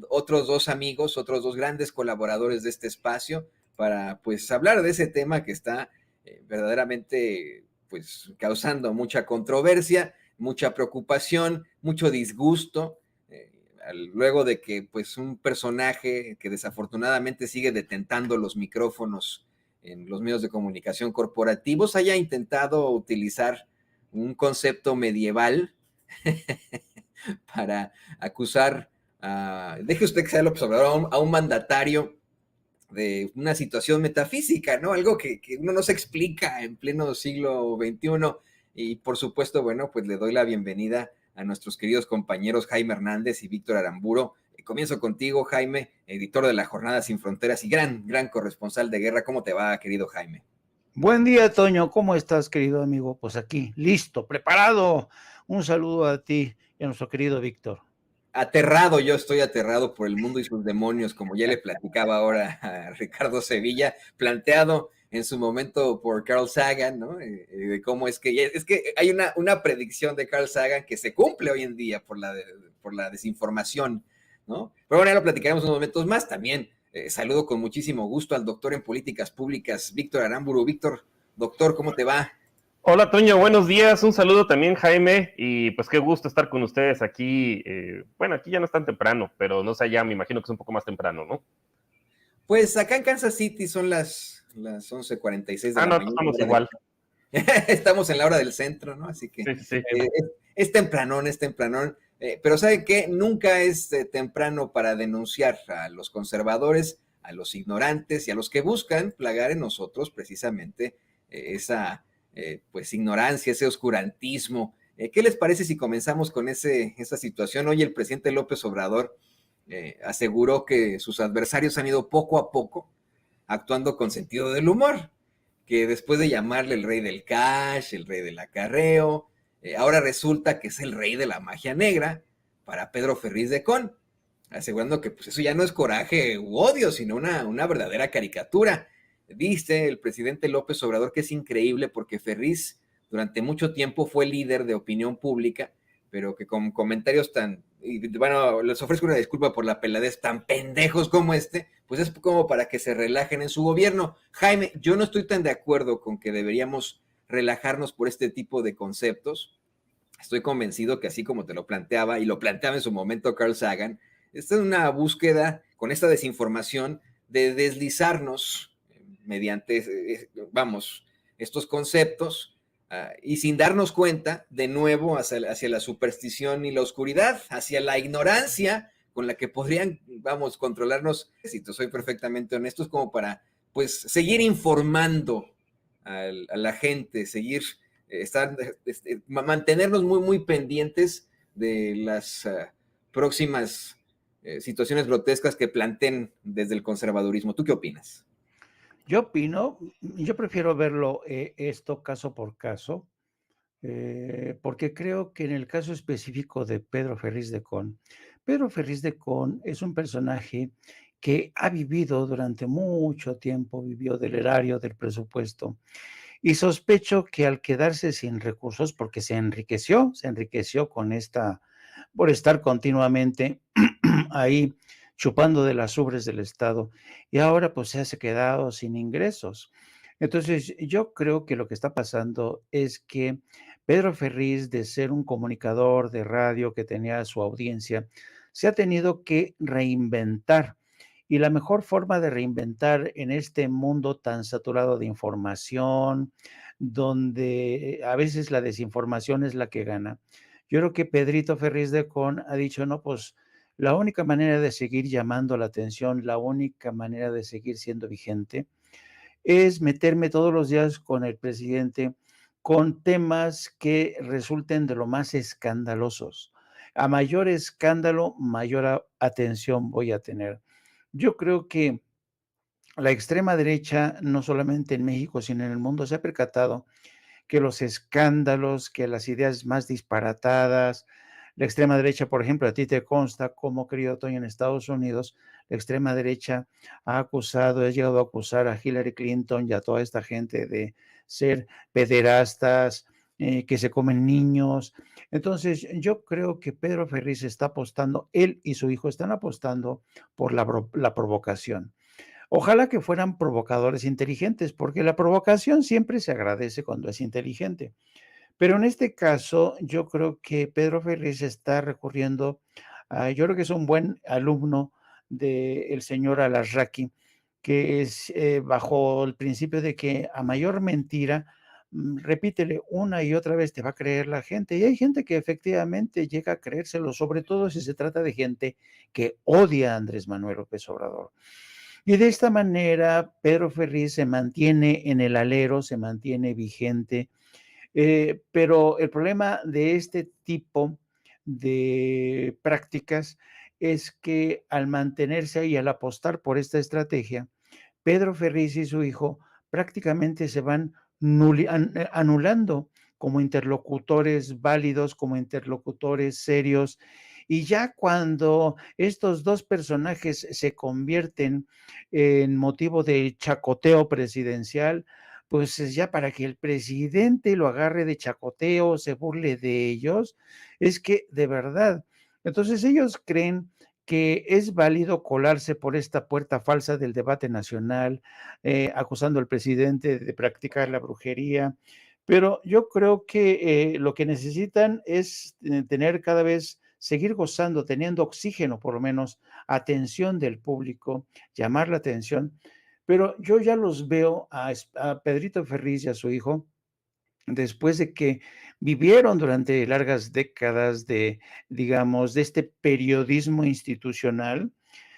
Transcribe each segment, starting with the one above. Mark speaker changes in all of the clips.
Speaker 1: otros dos amigos, otros dos grandes colaboradores de este espacio, para pues hablar de ese tema que está verdaderamente pues causando mucha controversia, mucha preocupación, mucho disgusto, luego de que pues un personaje que desafortunadamente sigue detentando los micrófonos en los medios de comunicación corporativos haya intentado utilizar un concepto medieval para acusar deje usted que sea López Obrador, a un mandatario de una situación metafísica, ¿no? Algo que uno no se explica en pleno siglo XXI. Y por supuesto, bueno, pues le doy la bienvenida a nuestros queridos compañeros Jaime Hernández y Víctor Aramburo. Comienzo contigo, Jaime, editor de La Jornada Sin Fronteras y gran corresponsal de guerra. ¿Cómo te va, querido Jaime?
Speaker 2: Buen día, Toño. ¿Cómo estás, querido amigo? Pues aquí, listo, preparado. Un saludo a ti y a nuestro querido Víctor.
Speaker 1: Aterrado, yo estoy aterrado por el mundo y sus demonios, como ya le platicaba ahora a Ricardo Sevilla, planteado en su momento por Carl Sagan, ¿no? De cómo es que hay una predicción de Carl Sagan que se cumple hoy en día por la desinformación, ¿no? Pero bueno, ya lo platicaremos unos momentos más. También saludo con muchísimo gusto al doctor en políticas públicas, Víctor Aramburu. Víctor, doctor, ¿cómo te va?
Speaker 3: Hola Toño, buenos días, un saludo también Jaime, y pues qué gusto estar con ustedes aquí. Bueno, aquí ya no es tan temprano, pero no sé, ya me imagino que es un poco más temprano, ¿no?
Speaker 1: Pues acá en Kansas City son las 11:46 de la
Speaker 3: No,
Speaker 1: mañana.
Speaker 3: estamos igual.
Speaker 1: Estamos en la hora del centro, ¿no? Así que
Speaker 3: Sí.
Speaker 1: es tempranón, pero ¿sabe qué? Nunca es temprano para denunciar a los conservadores, a los ignorantes y a los que buscan plagar en nosotros precisamente esa pues ignorancia, ese oscurantismo. ¿Qué les parece si comenzamos con esa situación? Hoy el presidente López Obrador aseguró que sus adversarios han ido poco a poco actuando con sentido del humor, que después de llamarle el rey del cash, el rey del acarreo, ahora resulta que es el rey de la magia negra para Pedro Ferriz de Con, asegurando que pues eso ya no es coraje u odio, sino una verdadera caricatura. Dice el presidente López Obrador que es increíble porque Ferriz durante mucho tiempo fue líder de opinión pública, pero que con comentarios bueno, les ofrezco una disculpa por la peladez, tan pendejos como pues es como para que se relajen en su gobierno. Jaime, yo no estoy tan de acuerdo con que deberíamos relajarnos por este tipo de conceptos. Estoy convencido que así como te lo planteaba, y lo planteaba en su momento Carl Sagan, esta es una búsqueda con esta desinformación de deslizarnos mediante, vamos, estos conceptos y sin darnos cuenta, de nuevo, hacia la superstición y la oscuridad, hacia la ignorancia con la que podrían, vamos, controlarnos. Si te soy perfectamente honesto, es como para, pues, seguir informando a la gente, seguir mantenernos muy pendientes de las próximas situaciones grotescas que planteen desde el conservadurismo. ¿Tú qué opinas?
Speaker 2: Yo prefiero verlo esto caso por caso, porque creo que en el caso específico de Pedro Ferriz de Con es un personaje que ha vivido durante mucho tiempo, vivió del erario, del presupuesto, y sospecho que al quedarse sin recursos, porque se enriqueció por estar continuamente ahí chupando de las ubres del Estado, y ahora pues se ha quedado sin ingresos. Entonces, yo creo que lo que está pasando es que Pedro Ferriz, de ser un comunicador de radio que tenía su audiencia, se ha tenido que reinventar. Y la mejor forma de reinventar en este mundo tan saturado de información, donde a veces la desinformación es la que gana. Yo creo que Pedrito Ferriz de Con ha dicho, no, pues la única manera de seguir llamando la atención, la única manera de seguir siendo vigente, es meterme todos los días con el presidente con temas que resulten de lo más escandalosos. A mayor escándalo, mayor atención voy a tener. Yo creo que la extrema derecha, no solamente en México, sino en el mundo, se ha percatado que los escándalos, que las ideas más disparatadas, la extrema derecha, por ejemplo, a ti te consta cómo, querido Toño, en Estados Unidos, la extrema derecha ha llegado a acusar a Hillary Clinton y a toda esta gente de ser pederastas, que se comen niños. Entonces, yo creo que Pedro Ferriz está apostando, él y su hijo están apostando por la provocación. Ojalá que fueran provocadores inteligentes, porque la provocación siempre se agradece cuando es inteligente. Pero en este caso, yo creo que Pedro Ferriz está recurriendo yo creo que es un buen alumno del señor Alarraqui, que es bajo el principio de que a mayor mentira, repítele una y otra vez, te va a creer la gente. Y hay gente que efectivamente llega a creérselo, sobre todo si se trata de gente que odia a Andrés Manuel López Obrador. Y de esta manera, Pedro Ferriz se mantiene en el alero, se mantiene vigente, pero el problema de este tipo de prácticas es que al mantenerse ahí, al apostar por esta estrategia, Pedro Ferriz y su hijo prácticamente se van anulando como interlocutores válidos, como interlocutores serios. Y ya cuando estos dos personajes se convierten en motivo de chacoteo presidencial, pues es ya para que el presidente lo agarre de chacoteo, se burle de ellos, es que de verdad. Entonces ellos creen que es válido colarse por esta puerta falsa del debate nacional, acusando al presidente de practicar la brujería, pero yo creo que lo que necesitan es tener cada vez, seguir gozando, teniendo oxígeno, por lo menos, atención del público, llamar la atención, pero yo ya los veo a Pedrito Ferriz y a su hijo después de que vivieron durante largas décadas de, digamos, de este periodismo institucional,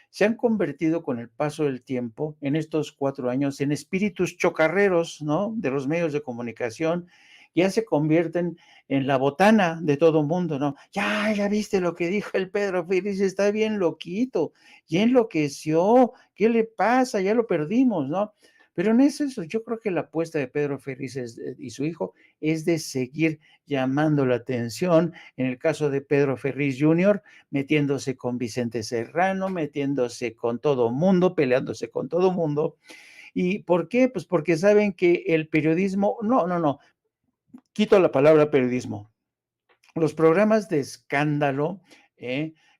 Speaker 2: se han convertido con el paso del tiempo en estos 4 años en espíritus chocarreros, ¿no? De los medios de comunicación, ya se convierten en la botana de todo mundo, ¿no? Ya viste lo que dijo el Pedro Ferriz, está bien loquito, ya enloqueció, ¿qué le pasa? Ya lo perdimos, ¿no? Pero no es eso, yo creo que la apuesta de Pedro Ferriz y su hijo es de seguir llamando la atención. En el caso de Pedro Ferriz Jr., metiéndose con Vicente Serrano, metiéndose con todo mundo, peleándose con todo mundo. ¿Y por qué? Pues porque saben que el periodismo, no, quito la palabra periodismo. Los programas de escándalo,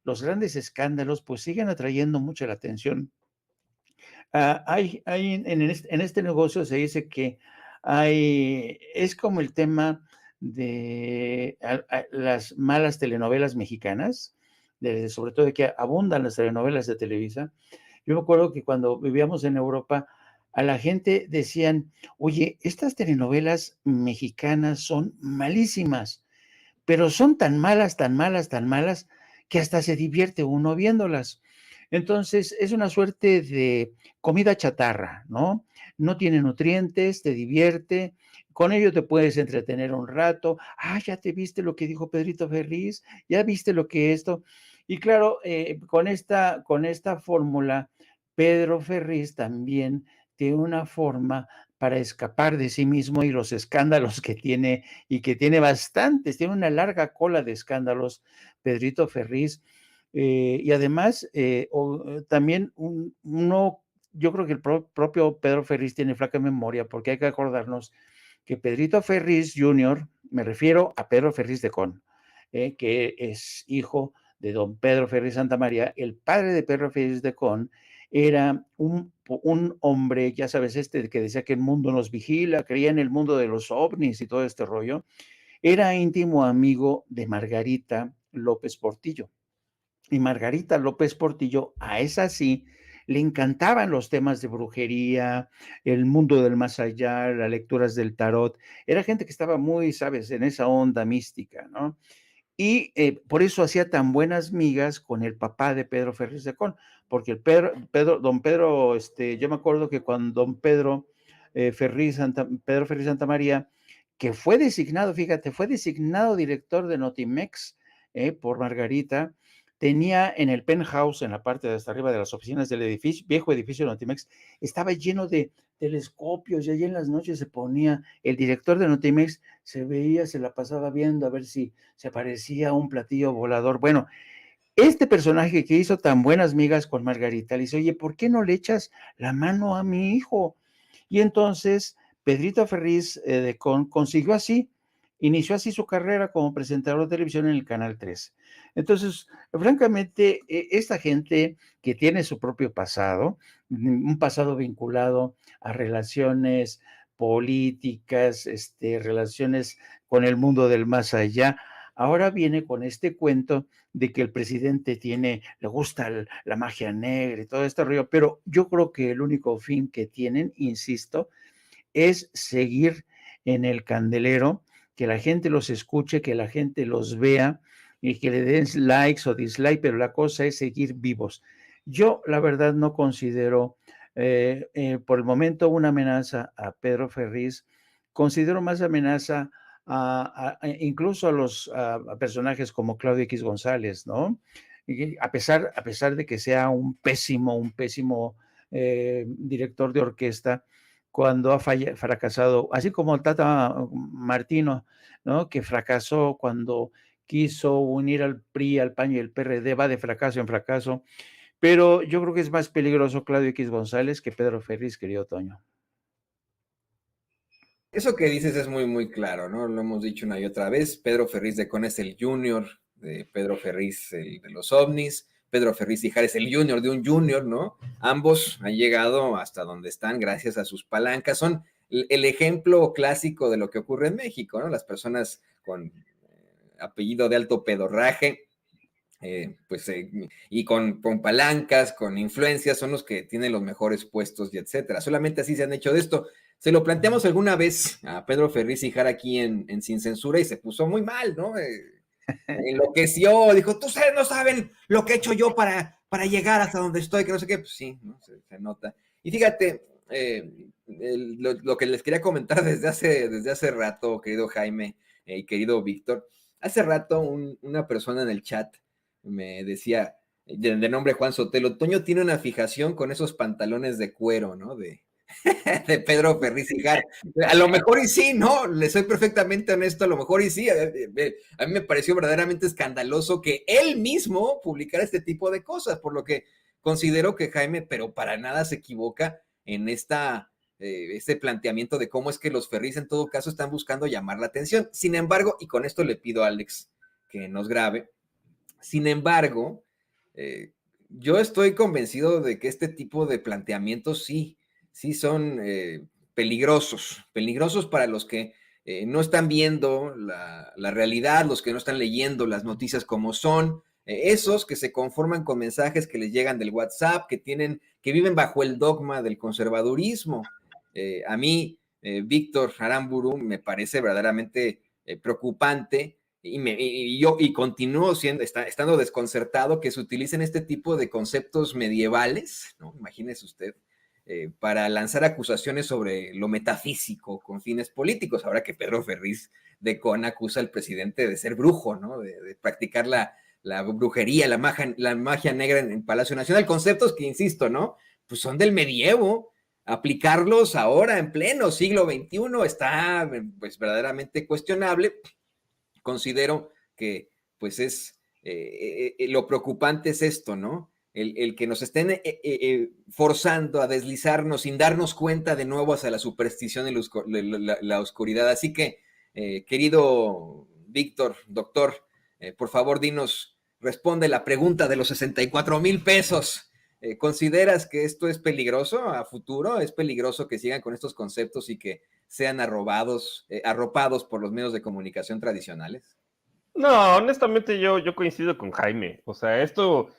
Speaker 2: los grandes escándalos, pues siguen atrayendo mucha la atención. En este negocio se dice que es como el tema de las malas telenovelas mexicanas, sobre todo de que abundan las telenovelas de Televisa. Yo me acuerdo que cuando vivíamos en Europa, a la gente decían, oye, estas telenovelas mexicanas son malísimas, pero son tan malas, tan malas, tan malas, que hasta se divierte uno viéndolas. Entonces, es una suerte de comida chatarra, ¿no? No tiene nutrientes, te divierte, con ello te puedes entretener un rato. Ya te viste lo que dijo Pedrito Ferriz, ya viste lo que esto. Y claro, con esta fórmula, Pedro Ferriz también tiene una forma para escapar de sí mismo y los escándalos que tiene, y que tiene bastantes, tiene una larga cola de escándalos, Pedrito Ferriz. Y además, también yo creo que el propio Pedro Ferriz tiene flaca memoria, porque hay que acordarnos que Pedrito Ferriz Jr., me refiero a Pedro Ferriz de Con, que es hijo de don Pedro Ferriz Santamaría, el padre de Pedro Ferriz de Con, era un hombre, ya sabes, que decía que el mundo nos vigila, creía en el mundo de los ovnis y todo este rollo. Era íntimo amigo de Margarita López Portillo. Y Margarita López Portillo, a esa sí, le encantaban los temas de brujería, el mundo del más allá, las lecturas del tarot. Era gente que estaba muy, sabes, en esa onda mística, ¿no? Y por eso hacía tan buenas migas con el papá de Pedro Ferriz de Con, porque don Pedro, yo me acuerdo que cuando don Pedro Pedro Ferriz Santamaría, que fue designado, fíjate, fue designado director de Notimex por Margarita, tenía en el penthouse, en la parte de hasta arriba de las oficinas del viejo edificio de Notimex, estaba lleno de telescopios, y allí en las noches se ponía, el director de Notimex se la pasaba viendo a ver si se parecía a un platillo volador. Bueno, este personaje que hizo tan buenas migas con Margarita, le dice, oye, ¿por qué no le echas la mano a mi hijo? Y entonces Pedrito Ferriz consiguió así inició así su carrera como presentador de televisión en el Canal 13. Entonces, francamente, esta gente que tiene su propio pasado, un pasado vinculado a relaciones políticas, relaciones con el mundo del más allá, ahora viene con este cuento de que el presidente le gusta la magia negra y todo este rollo, pero yo creo que el único fin que tienen, insisto, es seguir en el candelero, que la gente los escuche, que la gente los vea y que le den likes o dislikes, pero la cosa es seguir vivos. Yo, la verdad, no considero por el momento una amenaza a Pedro Ferriz, considero más amenaza incluso a personajes como Claudio X González, ¿no? Y a pesar de que sea un pésimo director de orquesta, cuando ha fracasado, así como el Tata Martino, ¿no? Que fracasó cuando quiso unir al PRI, al PAN y el PRD, va de fracaso en fracaso, pero yo creo que es más peligroso Claudio X González que Pedro Ferriz, querido Toño.
Speaker 1: Eso que dices es muy, muy claro, ¿no? Lo hemos dicho una y otra vez. Pedro Ferriz de Con es el junior de Pedro Ferriz, el de los ovnis. Pedro Ferriz Hijar es el junior de un junior, ¿no? Ambos han llegado hasta donde están gracias a sus palancas. Son el ejemplo clásico de lo que ocurre en México, ¿no? Las personas con apellido de alto pedorraje, y con palancas, con influencias, son los que tienen los mejores puestos y etcétera. Solamente así se han hecho de esto. Se lo planteamos alguna vez a Pedro Ferriz Hijar aquí en Sin Censura y se puso muy mal, ¿no? Enloqueció, dijo, ustedes no saben lo que he hecho yo para llegar hasta donde estoy, que no sé qué, pues sí, ¿no? Se nota. Y fíjate, lo que les quería comentar desde hace rato, querido Jaime y querido Víctor, hace rato una persona en el chat me decía, de nombre Juan Sotelo, Toño tiene una fijación con esos pantalones de cuero, ¿no? De Pedro Ferriz Hijar. A lo mejor y sí, ¿no? Le soy perfectamente honesto, a lo mejor y sí. A mí me pareció verdaderamente escandaloso que él mismo publicara este tipo de cosas, por lo que considero que Jaime, pero para nada se equivoca en este planteamiento de cómo es que los Ferriz en todo caso están buscando llamar la atención. Sin embargo, y con esto le pido a Alex que nos grabe, sin embargo, yo estoy convencido de que este tipo de planteamientos sí son peligrosos para los que no están viendo la realidad, los que no están leyendo las noticias como son, esos que se conforman con mensajes que les llegan del WhatsApp, que viven bajo el dogma del conservadurismo. A mí, Víctor Aramburu, me parece verdaderamente preocupante y continúo estando desconcertado que se utilicen este tipo de conceptos medievales, ¿no? Imagínese usted, para lanzar acusaciones sobre lo metafísico con fines políticos, ahora que Pedro Ferriz de Con acusa al presidente de ser brujo, ¿no? De practicar la brujería, la magia negra en Palacio Nacional, conceptos que, insisto, ¿no? Pues son del medievo. Aplicarlos ahora en pleno siglo XXI está pues verdaderamente cuestionable. Considero que pues lo preocupante es esto, ¿no? El que nos estén forzando a deslizarnos sin darnos cuenta de nuevo hacia la superstición y la oscuridad. Así que, querido Víctor, doctor, por favor responde la pregunta de los 64,000 pesos. ¿Consideras que esto es peligroso a futuro? ¿Es peligroso que sigan con estos conceptos y que sean arropados por los medios de comunicación tradicionales?
Speaker 3: No, honestamente yo coincido con Jaime. O sea, esto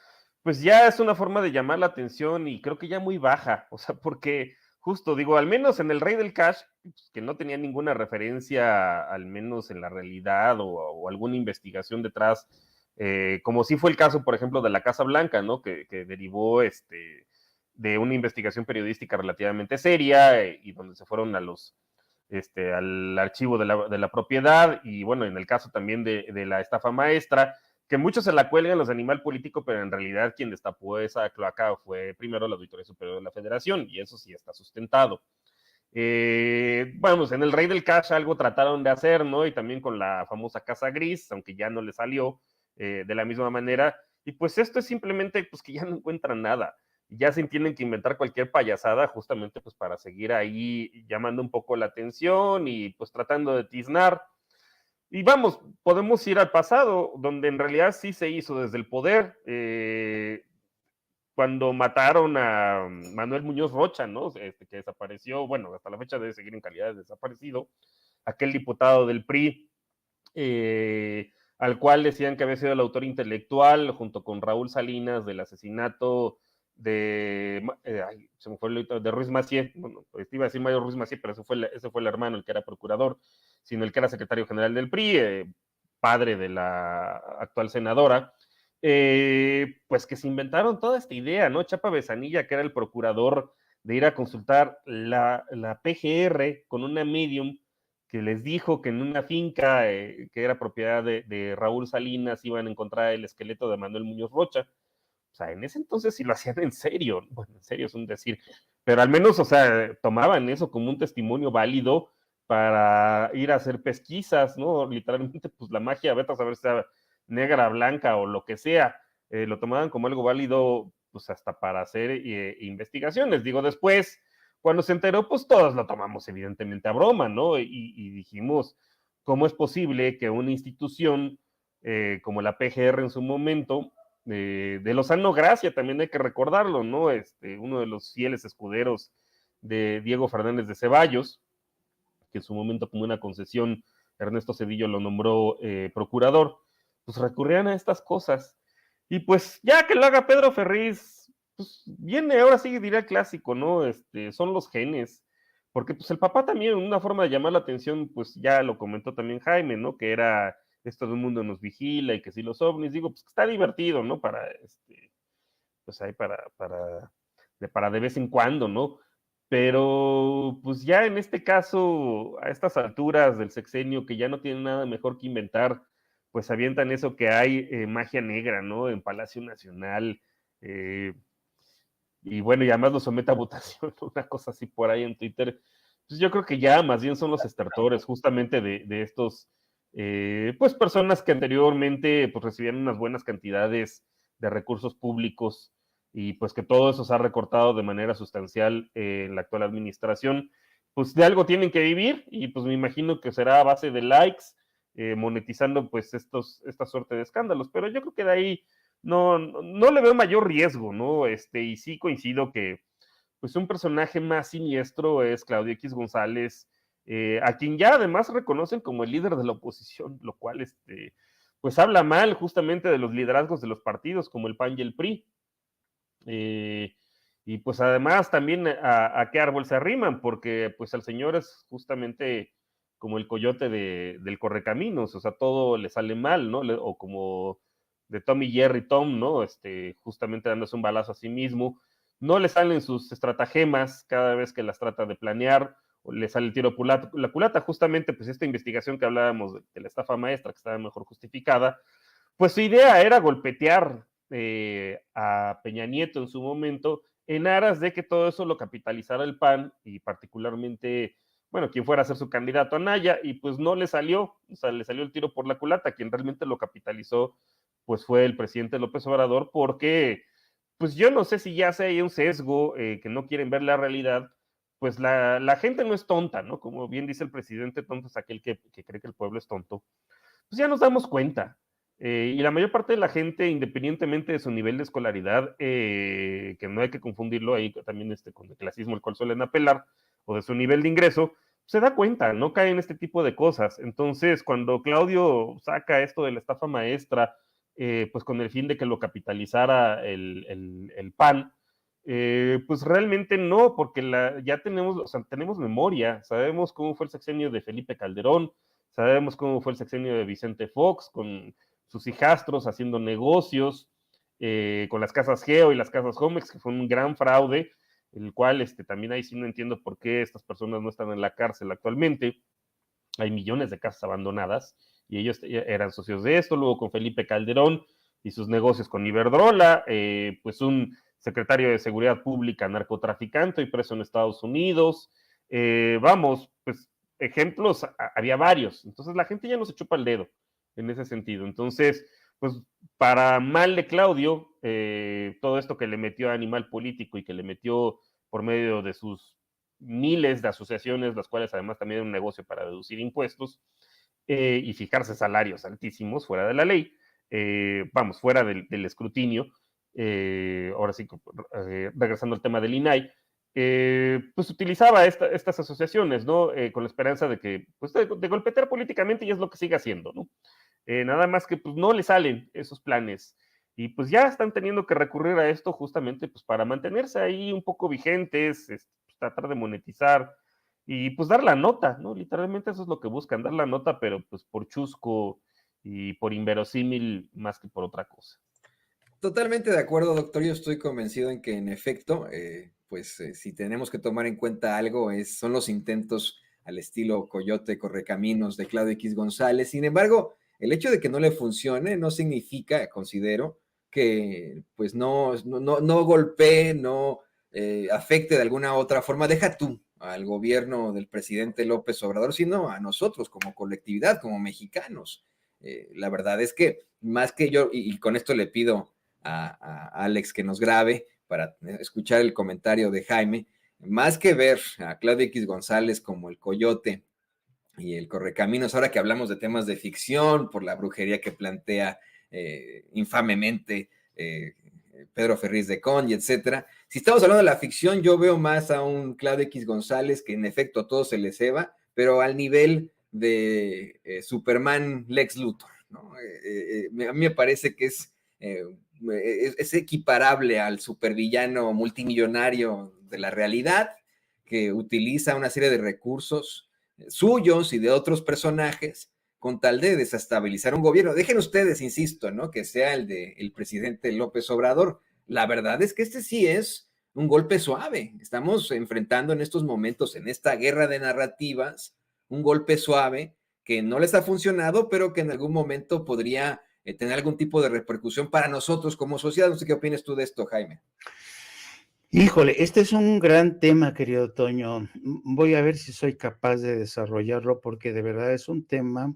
Speaker 3: pues ya es una forma de llamar la atención y creo que ya muy baja. O sea, porque justo digo, al menos en el Rey del Cash, pues, que no tenía ninguna referencia, al menos en la realidad o alguna investigación detrás, como sí fue el caso, por ejemplo, de la Casa Blanca, ¿no? Que derivó de una investigación periodística relativamente seria y donde se fueron al archivo de la propiedad y bueno, en el caso también de la estafa maestra, que muchos se la cuelgan los de Animal Político, pero en realidad quien destapó esa cloaca fue primero la Auditoría Superior de la Federación y eso sí está sustentado. Vamos, en el Rey del Cash algo trataron de hacer, ¿no? Y también con la famosa Casa Gris, aunque ya no le salió de la misma manera. Y pues esto es simplemente pues que ya no encuentran nada. Ya se tienen que inventar cualquier payasada justamente pues para seguir ahí llamando un poco la atención y pues tratando de tiznar. Y vamos, podemos ir al pasado, donde en realidad sí se hizo desde el poder, cuando mataron a Manuel Muñoz Rocha, ¿no? Que desapareció, bueno, hasta la fecha debe seguir en calidad de desaparecido, aquel diputado del PRI, al cual decían que había sido el autor intelectual, junto con Raúl Salinas, del asesinato se me fue de Ruiz Massieu, bueno, pues iba a decir Mario Ruiz Massieu, pero ese fue el hermano, el que era procurador, sino el que era secretario general del PRI, padre de la actual senadora, pues que se inventaron toda esta idea, ¿no? Chapa Besanilla, que era el procurador, de ir a consultar la PGR con una medium que les dijo que en una finca que era propiedad de Raúl Salinas iban a encontrar el esqueleto de Manuel Muñoz Rocha. O sea, en ese entonces sí lo hacían en serio, bueno, en serio es un decir, pero al menos, o sea, tomaban eso como un testimonio válido para ir a hacer pesquisas, ¿no? Literalmente, pues la magia, vete a saber si sea negra, blanca o lo que sea, lo tomaban como algo válido, pues hasta para hacer investigaciones. Digo, después, cuando se enteró, pues todos lo tomamos evidentemente a broma, ¿no? Y dijimos, ¿cómo es posible que una institución como la PGR en su momento, de Lozano Gracia, también hay que recordarlo, ¿no? Uno de los fieles escuderos de Diego Fernández de Ceballos, que en su momento como una concesión Ernesto Zedillo lo nombró procurador, pues recurrían a estas cosas. Y pues ya que lo haga Pedro Ferriz, pues viene, ahora sí diría el clásico, ¿no? Son los genes. Porque pues el papá también, una forma de llamar la atención, pues ya lo comentó también Jaime, ¿no? Que era esto de un mundo nos vigila y que si los ovnis, digo, pues está divertido, ¿no? Pues ahí para de vez en cuando, ¿no? Pero pues ya en este caso, a estas alturas del sexenio, que ya no tienen nada mejor que inventar, pues avientan eso que hay magia negra, ¿no? En Palacio Nacional. Eh, y bueno, y además lo somete a votación, una cosa así por ahí en Twitter. Pues yo creo que ya más bien son los estertores justamente de estos, pues personas que anteriormente pues recibían unas buenas cantidades de recursos públicos y pues que todo eso se ha recortado de manera sustancial en la actual administración, pues de algo tienen que vivir y pues me imagino que será a base de likes, monetizando pues esta suerte de escándalos, pero yo creo que de ahí no le veo mayor riesgo, ¿no? Y sí coincido que pues un personaje más siniestro es Claudio X González, a quien ya además reconocen como el líder de la oposición, lo cual pues habla mal justamente de los liderazgos de los partidos como el PAN y el PRI. Y pues además también a qué árbol se arriman, porque pues el señor es justamente como el coyote del correcaminos, o sea, todo le sale mal, ¿no? O como de Tom y Jerry Tom, ¿no? Justamente dándose un balazo a sí mismo. No le salen sus estratagemas cada vez que las trata de planear, o le sale el tiro por la culata. Justamente, pues esta investigación que hablábamos de la estafa maestra, que estaba mejor justificada, pues su idea era golpetear a Peña Nieto en su momento, en aras de que todo eso lo capitalizara el PAN y particularmente, bueno, quien fuera a ser su candidato a Naya, y pues no le salió, o sea, le salió el tiro por la culata. Quien realmente lo capitalizó, pues fue el presidente López Obrador, porque, pues yo no sé si ya sea hay un sesgo, que no quieren ver la realidad, pues la gente no es tonta, ¿no? Como bien dice el presidente, tonto es aquel que cree que el pueblo es tonto. Pues ya nos damos cuenta. Y la mayor parte de la gente, independientemente de su nivel de escolaridad, que no hay que confundirlo ahí también con el clasismo al cual suelen apelar, o de su nivel de ingreso, se da cuenta, no cae en este tipo de cosas. Entonces, cuando Claudio saca esto de la estafa maestra, pues con el fin de que lo capitalizara el PAN, pues realmente no, porque ya tenemos, o sea, tenemos memoria, sabemos cómo fue el sexenio de Felipe Calderón, sabemos cómo fue el sexenio de Vicente Fox, con sus hijastros haciendo negocios, con las casas Geo y las casas Homex, que fue un gran fraude, el cual también ahí sí no entiendo por qué estas personas no están en la cárcel actualmente. Hay millones de casas abandonadas y ellos eran socios de esto. Luego con Felipe Calderón y sus negocios con Iberdrola, pues un secretario de Seguridad Pública narcotraficante y preso en Estados Unidos. Vamos, pues ejemplos había varios. Entonces la gente ya no se chupa el dedo en ese sentido. Entonces, pues para mal de Claudio, todo esto que le metió a Animal Político y que le metió por medio de sus miles de asociaciones, las cuales además también eran un negocio para deducir impuestos, y fijarse salarios altísimos fuera de la ley, vamos, fuera del escrutinio. Ahora sí, regresando al tema del INAI, pues utilizaba estas asociaciones, ¿no? Con la esperanza de que, pues de golpetear políticamente, y es lo que sigue haciendo, ¿no? Nada más que pues no le salen esos planes y pues ya están teniendo que recurrir a esto justamente pues para mantenerse ahí un poco vigentes, pues, tratar de monetizar y pues dar la nota, ¿no? Literalmente eso es lo que buscan, dar la nota, pero pues por chusco y por inverosímil más que por otra cosa.
Speaker 1: Totalmente de acuerdo, doctor. Yo estoy convencido en que, en efecto, si tenemos que tomar en cuenta algo, son los intentos al estilo Coyote Correcaminos de Claudio X González. Sin embargo, el hecho de que no le funcione no significa, considero, que pues no golpee, no afecte de alguna otra forma. Deja tú al gobierno del presidente López Obrador, sino a nosotros como colectividad, como mexicanos. La verdad es que más que yo, y con esto le pido a Alex que nos grabe para escuchar el comentario de Jaime, más que ver a Claudio X González como el Coyote y el Correcaminos, ahora que hablamos de temas de ficción, por la brujería que plantea infamemente Pedro Ferriz de Con y etcétera. Si estamos hablando de la ficción, yo veo más a un Claudio X González que en efecto todo se le ceba, pero al nivel de Superman Lex Luthor, ¿no? A mí me parece que es equiparable al supervillano multimillonario de la realidad, que utiliza una serie de recursos suyos y de otros personajes con tal de desestabilizar un gobierno. Dejen ustedes, insisto, ¿no? Que sea el del presidente López Obrador. La verdad es que este sí es un golpe suave. Estamos enfrentando en estos momentos, en esta guerra de narrativas, un golpe suave que no les ha funcionado, pero que en algún momento podría tener algún tipo de repercusión para nosotros como sociedad. No sé qué opinas tú de esto, Jaime.
Speaker 2: Híjole, este es un gran tema, querido Toño. Voy a ver si soy capaz de desarrollarlo porque de verdad es un tema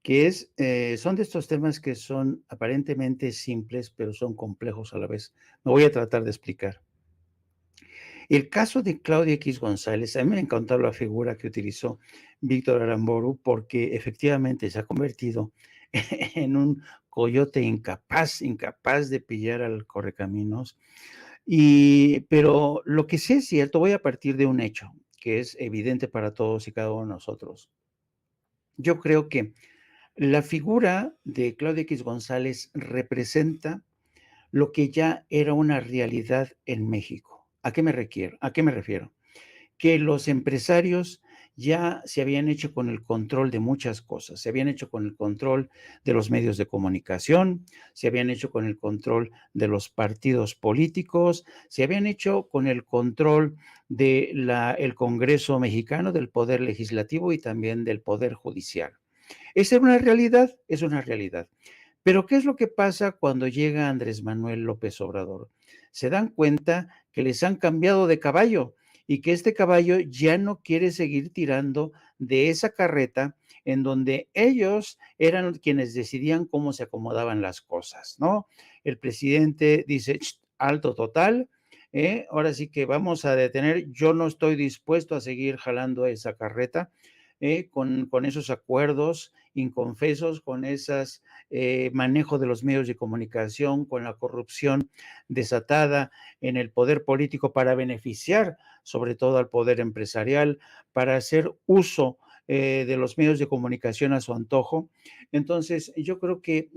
Speaker 2: que son de estos temas que son aparentemente simples, pero son complejos a la vez. Me voy a tratar de explicar. El caso de Claudia X González, a mí me encantó la figura que utilizó Víctor Aramburu porque efectivamente se ha convertido en un coyote incapaz de pillar al correcaminos. Pero lo que sí es cierto, voy a partir de un hecho que es evidente para todos y cada uno de nosotros. Yo creo que la figura de Claudia X González representa lo que ya era una realidad en México. ¿A qué me refiero? Que los empresarios ya se habían hecho con el control de muchas cosas, se habían hecho con el control de los medios de comunicación, se habían hecho con el control de los partidos políticos, se habían hecho con el control del Congreso mexicano, del Poder Legislativo y también del Poder Judicial. Esa es una realidad, es una realidad. Pero ¿qué es lo que pasa cuando llega Andrés Manuel López Obrador? Se dan cuenta que les han cambiado de caballo y que este caballo ya no quiere seguir tirando de esa carreta en donde ellos eran quienes decidían cómo se acomodaban las cosas, ¿no? El presidente dice, alto total, ahora sí que vamos a detener, yo no estoy dispuesto a seguir jalando esa carreta, con esos acuerdos inconfesos, con esas manejo de los medios de comunicación, con la corrupción desatada en el poder político para beneficiar sobre todo al poder empresarial, para hacer uso de los medios de comunicación a su antojo. Entonces, yo creo que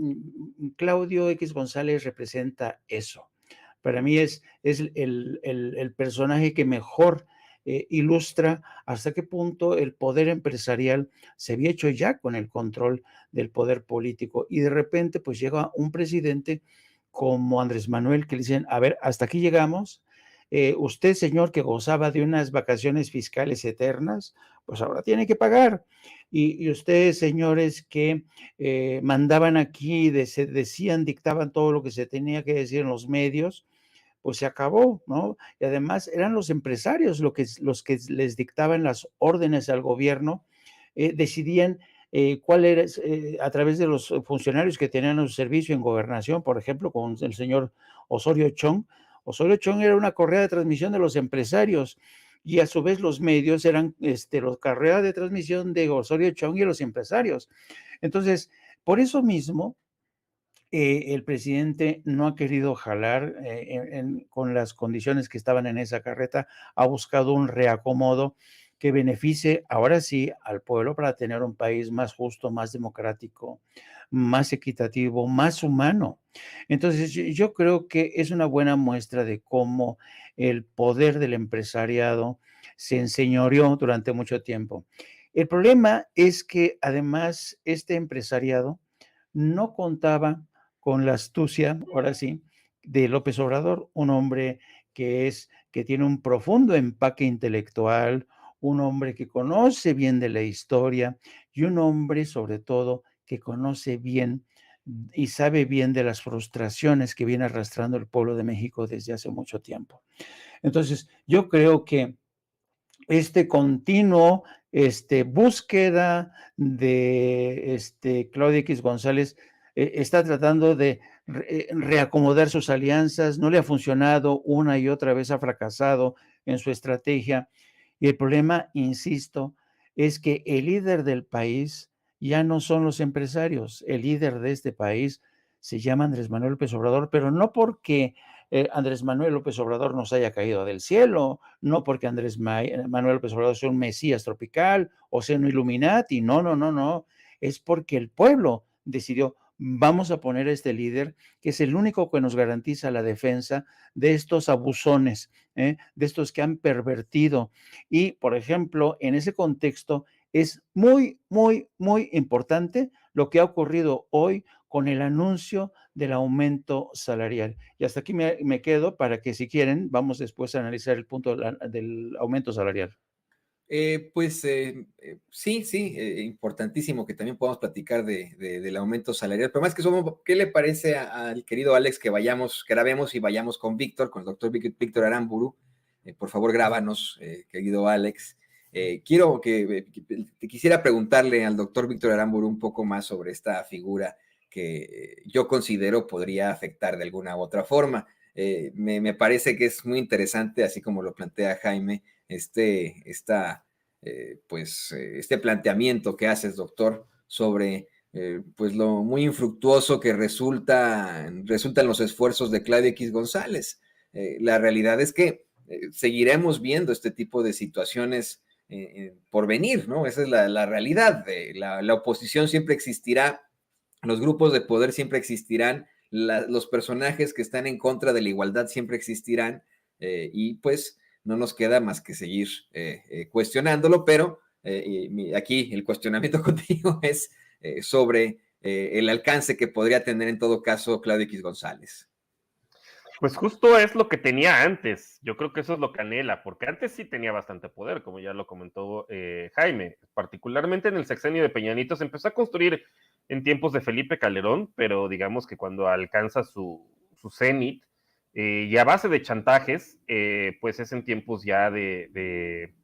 Speaker 2: Claudio X González representa eso. Para mí es el personaje que mejor ilustra hasta qué punto el poder empresarial se había hecho ya con el control del poder político y de repente pues llega un presidente como Andrés Manuel que le dicen, a ver, hasta aquí llegamos, usted señor que gozaba de unas vacaciones fiscales eternas, pues ahora tiene que pagar. Y ustedes señores que mandaban aquí, decían, dictaban todo lo que se tenía que decir en los medios, pues se acabó, ¿no? Y además eran los empresarios los que les dictaban las órdenes al gobierno, decidían cuál era, a través de los funcionarios que tenían su servicio en gobernación, por ejemplo, con el señor Osorio Chong. Osorio Chong era una correa de transmisión de los empresarios y a su vez los medios eran los carreras de transmisión de Osorio Chong y los empresarios. Entonces, por eso mismo, el presidente no ha querido jalar con las condiciones que estaban en esa carreta, ha buscado un reacomodo que beneficie ahora sí al pueblo para tener un país más justo, más democrático, más equitativo, más humano. Entonces, yo creo que es una buena muestra de cómo el poder del empresariado se enseñoreó durante mucho tiempo. El problema es que además este empresariado no contaba con la astucia, ahora sí, de López Obrador, un hombre que tiene un profundo empaque intelectual, un hombre que conoce bien de la historia y un hombre, sobre todo, que conoce bien y sabe bien de las frustraciones que viene arrastrando el pueblo de México desde hace mucho tiempo. Entonces, yo creo que continuo, búsqueda de Claudia X González, está tratando de reacomodar sus alianzas, no le ha funcionado, una y otra vez ha fracasado en su estrategia. Y el problema, insisto, es que el líder del país ya no son los empresarios, el líder de este país se llama Andrés Manuel López Obrador, pero no porque Andrés Manuel López Obrador nos haya caído del cielo, no porque Andrés Manuel López Obrador sea un mesías tropical o sea un Illuminati, no, no, no, no, es porque el pueblo decidió, vamos a poner a este líder que es el único que nos garantiza la defensa de estos abusones, de estos que han pervertido. Y, por ejemplo, en ese contexto es muy, muy, muy importante lo que ha ocurrido hoy con el anuncio del aumento salarial. Y hasta aquí me quedo para que, si quieren, vamos después a analizar el punto del aumento salarial.
Speaker 1: Sí, sí, importantísimo que también podamos platicar del aumento salarial, pero más que eso, ¿qué le parece al querido Alex que grabemos y vayamos con Víctor, con el doctor Víctor Aramburu? Por favor, grábanos, querido Alex. Te quisiera preguntarle al doctor Víctor Aramburu un poco más sobre esta figura que yo considero podría afectar de alguna u otra forma. Me parece que es muy interesante, así como lo plantea Jaime, este planteamiento que haces, doctor, sobre pues lo muy infructuoso que resultan los esfuerzos de Claudia X González. La realidad es que seguiremos viendo este tipo de situaciones por venir, ¿no? Esa es la realidad. La oposición siempre existirá, los grupos de poder siempre existirán, los personajes que están en contra de la igualdad siempre existirán, y pues no nos queda más que seguir cuestionándolo, pero aquí el cuestionamiento contigo es sobre el alcance que podría tener en todo caso Claudio X González.
Speaker 3: Pues justo es lo que tenía antes. Yo creo que eso es lo que anhela, porque antes sí tenía bastante poder, como ya lo comentó Jaime. Particularmente en el sexenio de Peña Nieto se empezó a construir en tiempos de Felipe Calderón, pero digamos que cuando alcanza su cenit, y a base de chantajes, pues es en tiempos ya de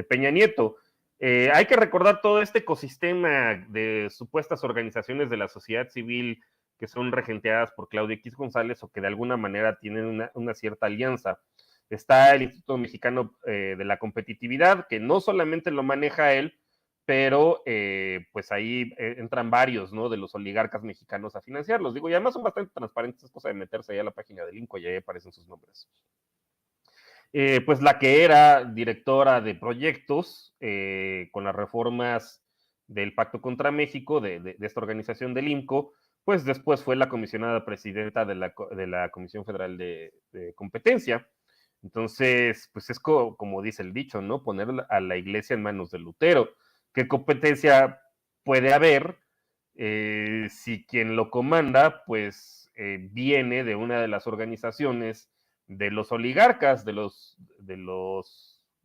Speaker 3: Peña Nieto. Hay que recordar todo este ecosistema de supuestas organizaciones de la sociedad civil que son regenteadas por Claudio X González o que de alguna manera tienen una cierta alianza. Está el Instituto Mexicano de la Competitividad, que no solamente lo maneja él, pero pues ahí entran varios, ¿no? De los oligarcas mexicanos a financiarlos. Digo, y además son bastante transparentes, es cosa de meterse ahí a la página del INCO y ahí aparecen sus nombres. Pues la que era directora de proyectos con las reformas del Pacto contra México, de esta organización del INCO, pues después fue la comisionada presidenta de la Comisión Federal de Competencia. Entonces, pues es como dice el dicho, ¿no? Poner a la iglesia en manos de Lutero. ¿Qué competencia puede haber si quien lo comanda, pues viene de una de las organizaciones de los oligarcas, de los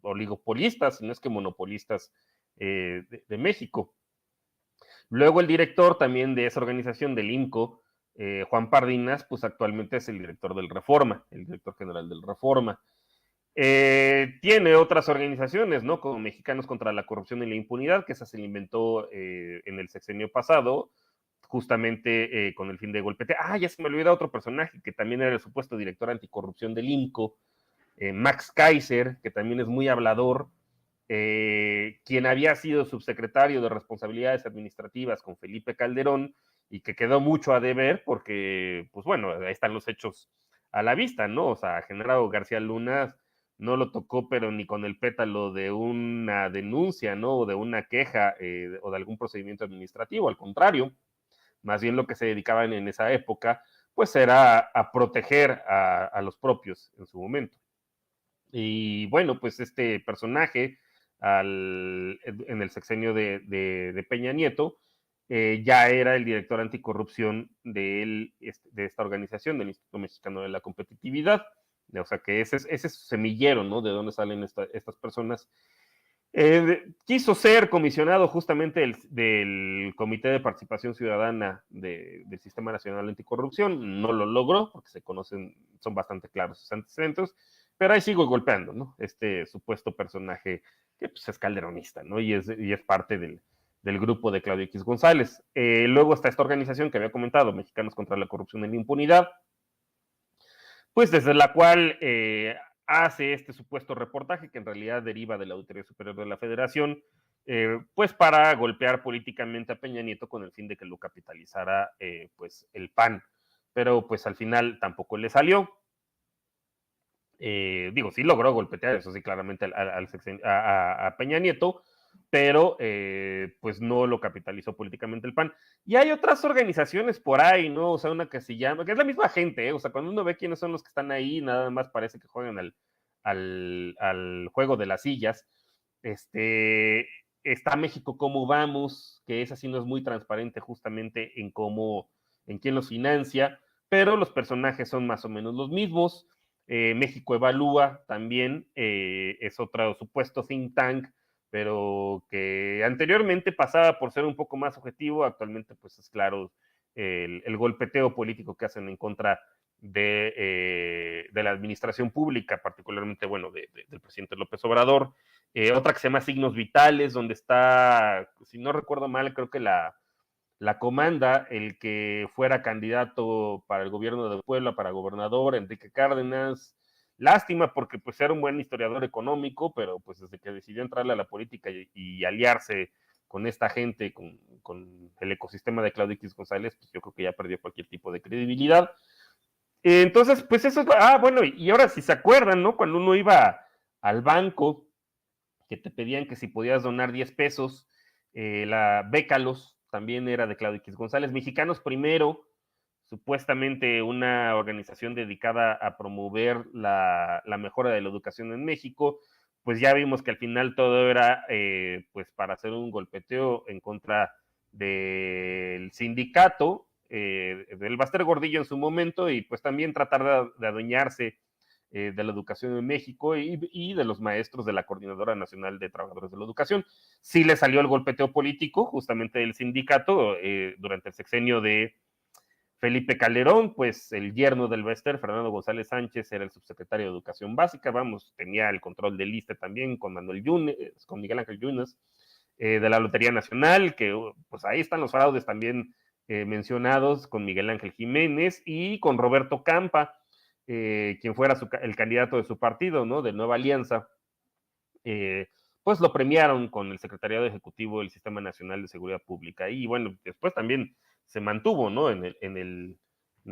Speaker 3: oligopolistas, si no es que monopolistas de México? Luego el director también de esa organización, del INCO, Juan Pardinas, pues actualmente es el director del Reforma, el director general del Reforma. Tiene otras organizaciones, ¿no? Como Mexicanos contra la Corrupción y la Impunidad, que esa se le inventó en el sexenio pasado, justamente con el fin de golpetear. Ya se me olvidó otro personaje, que también era el supuesto director anticorrupción del INCO, Max Kaiser, que también es muy hablador, quien había sido subsecretario de Responsabilidades Administrativas con Felipe Calderón y que quedó mucho a deber porque, pues bueno, ahí están los hechos a la vista, ¿no? O sea, Genaro García Luna no lo tocó, pero ni con el pétalo de una denuncia, ¿no? O de una queja o de algún procedimiento administrativo, al contrario, más bien lo que se dedicaban en esa época, pues era a proteger a los propios en su momento. Y bueno, pues este personaje en el sexenio de Peña Nieto ya era el director anticorrupción de esta organización, del Instituto Mexicano de la Competitividad. O sea que ese es su semillero, ¿no? De dónde salen estas personas. Quiso ser comisionado justamente del Comité de Participación Ciudadana del Sistema Nacional Anticorrupción. No lo logró porque se conocen, son bastante claros sus antecedentes, pero ahí sigo golpeando, ¿no? Este supuesto personaje que pues, es calderonista, ¿no? Y es parte del grupo de Claudio X González. Luego está esta organización que había comentado, Mexicanos contra la Corrupción y la Impunidad, pues desde la cual hace este supuesto reportaje que en realidad deriva de la Auditoría Superior de la Federación, pues para golpear políticamente a Peña Nieto con el fin de que lo capitalizara pues el PAN, pero pues al final tampoco le salió. Digo, sí logró golpetear, eso sí, claramente a Peña Nieto, pero pues no lo capitalizó políticamente el PAN. Y hay otras organizaciones por ahí, ¿no? O sea, una que se llama, que es la misma gente, ¿eh? O sea, cuando uno ve quiénes son los que están ahí, nada más parece que juegan al juego de las sillas. Está México Cómo Vamos, que esa sí no es muy transparente justamente en quién los financia, pero los personajes son más o menos los mismos. México Evalúa también es otro supuesto think tank, pero que anteriormente pasaba por ser un poco más objetivo, actualmente pues es claro el golpeteo político que hacen en contra de la administración pública, particularmente, bueno, del presidente López Obrador. Otra que se llama Signos Vitales, donde está, si no recuerdo mal, creo que la comanda el que fuera candidato para el gobierno de Puebla, para gobernador, Enrique Cárdenas. Lástima porque pues era un buen historiador económico, pero pues desde que decidió entrarle a la política y aliarse con esta gente, con el ecosistema de Claudio X González, pues yo creo que ya perdió cualquier tipo de credibilidad. Entonces, pues eso es, bueno, y ahora si se acuerdan, ¿no? Cuando uno iba al banco, que te pedían que si podías donar 10 pesos, la Bécalos también era de Claudio X González. Mexicanos Primero, supuestamente una organización dedicada a promover la mejora de la educación en México, pues ya vimos que al final todo era pues para hacer un golpeteo en contra del sindicato, del Baster Gordillo en su momento, y pues también tratar de adueñarse de la educación en México y de los maestros de la Coordinadora Nacional de Trabajadores de la Educación. Sí le salió el golpeteo político justamente del sindicato durante el sexenio de Felipe Calderón, pues el yerno del Bester, Fernando González Sánchez, era el subsecretario de Educación Básica, vamos, tenía el control del ISSSTE también con Manuel Yunes, con Miguel Ángel Yunes, de la Lotería Nacional, que pues ahí están los fraudes también mencionados con Miguel Ángel Jiménez y con Roberto Campa, quien fuera el candidato de su partido, ¿no? De Nueva Alianza, pues lo premiaron con el Secretariado Ejecutivo del Sistema Nacional de Seguridad Pública. Y bueno, después también se mantuvo, ¿no? En el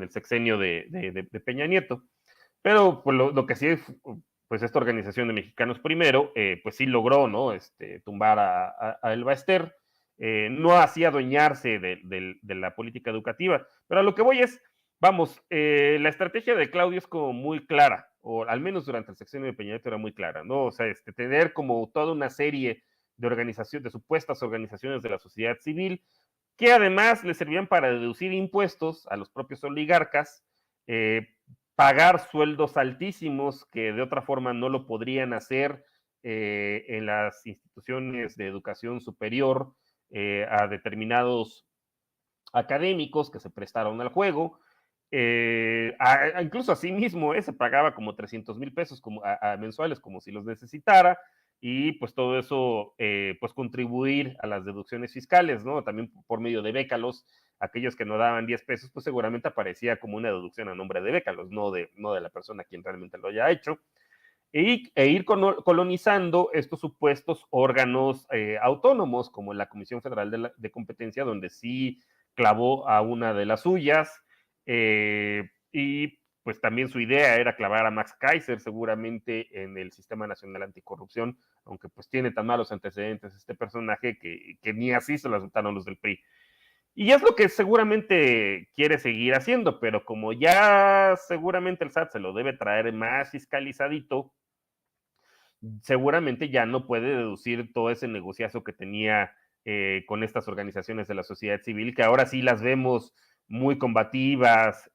Speaker 3: sexenio de Peña Nieto. Pero pues, lo que sí, pues esta organización de Mexicanos Primero, pues sí logró, ¿no? Tumbar a El Baester. No hacía adueñarse de la política educativa. Pero a lo que voy es, vamos, la estrategia de Claudio es como muy clara, o al menos durante el sexenio de Peña Nieto era muy clara, ¿no? O sea, tener como toda una serie de organizaciones, de supuestas organizaciones de la sociedad civil, que además le servían para deducir impuestos a los propios oligarcas, pagar sueldos altísimos que de otra forma no lo podrían hacer en las instituciones de educación superior a determinados académicos que se prestaron al juego. Incluso a sí mismo se pagaba como 300,000 pesos mensuales como si los necesitara, y pues todo eso pues contribuir a las deducciones fiscales, ¿no? También por medio de Bécalos, aquellos que no daban 10 pesos, pues seguramente aparecía como una deducción a nombre de Bécalos, no de la persona quien realmente lo haya hecho. e ir colonizando estos supuestos órganos autónomos, como la Comisión Federal de Competencia, donde sí clavó a una de las suyas, y pues también su idea era clavar a Max Kaiser seguramente en el Sistema Nacional Anticorrupción, aunque pues tiene tan malos antecedentes este personaje que ni así se lo resultaron los del PRI. Y es lo que seguramente quiere seguir haciendo, pero como ya seguramente el SAT se lo debe traer más fiscalizadito, seguramente ya no puede deducir todo ese negociazo que tenía con estas organizaciones de la sociedad civil, que ahora sí las vemos muy combativas,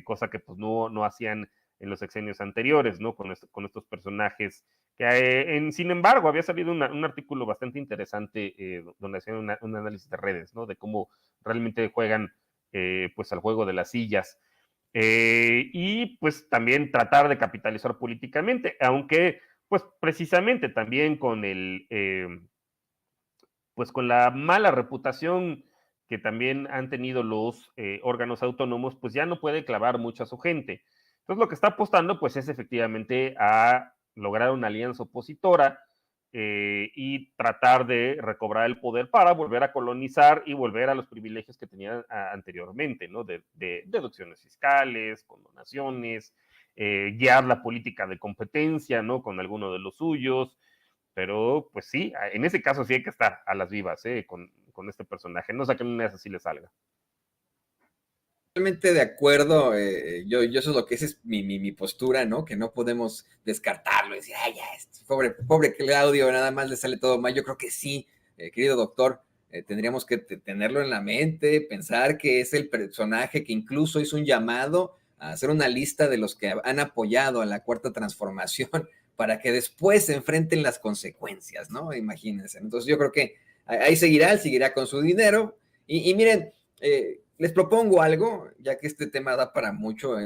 Speaker 3: cosa que pues no hacían en los sexenios anteriores, ¿no? Con estos personajes que, sin embargo, había salido un artículo bastante interesante donde hacían un análisis de redes, ¿no? De cómo realmente juegan pues al juego de las sillas. Y pues también tratar de capitalizar políticamente, aunque pues precisamente también pues con la mala reputación que también han tenido los órganos autónomos, pues ya no puede clavar mucho a su gente. Entonces lo que está apostando pues es efectivamente a lograr una alianza opositora y tratar de recobrar el poder para volver a colonizar y volver a los privilegios que tenían anteriormente, ¿no? De deducciones fiscales, condonaciones, guiar la política de competencia, ¿no? Con alguno de los suyos, pero pues sí, en ese caso sí hay que estar a las vivas, con este personaje, no sé que una de esas sí le salga.
Speaker 1: Totalmente de acuerdo, yo eso es lo que es mi postura, ¿no? Que no podemos descartarlo, decir, ay, ya, pobre Claudio, nada más le sale todo mal. Yo creo que sí, querido doctor, tendríamos que tenerlo en la mente, pensar que es el personaje que incluso hizo un llamado a hacer una lista de los que han apoyado a la Cuarta Transformación para que después se enfrenten las consecuencias, ¿no? Imagínense. Entonces yo creo que ahí seguirá, él seguirá con su dinero. Y miren, les propongo algo, ya que este tema da para mucho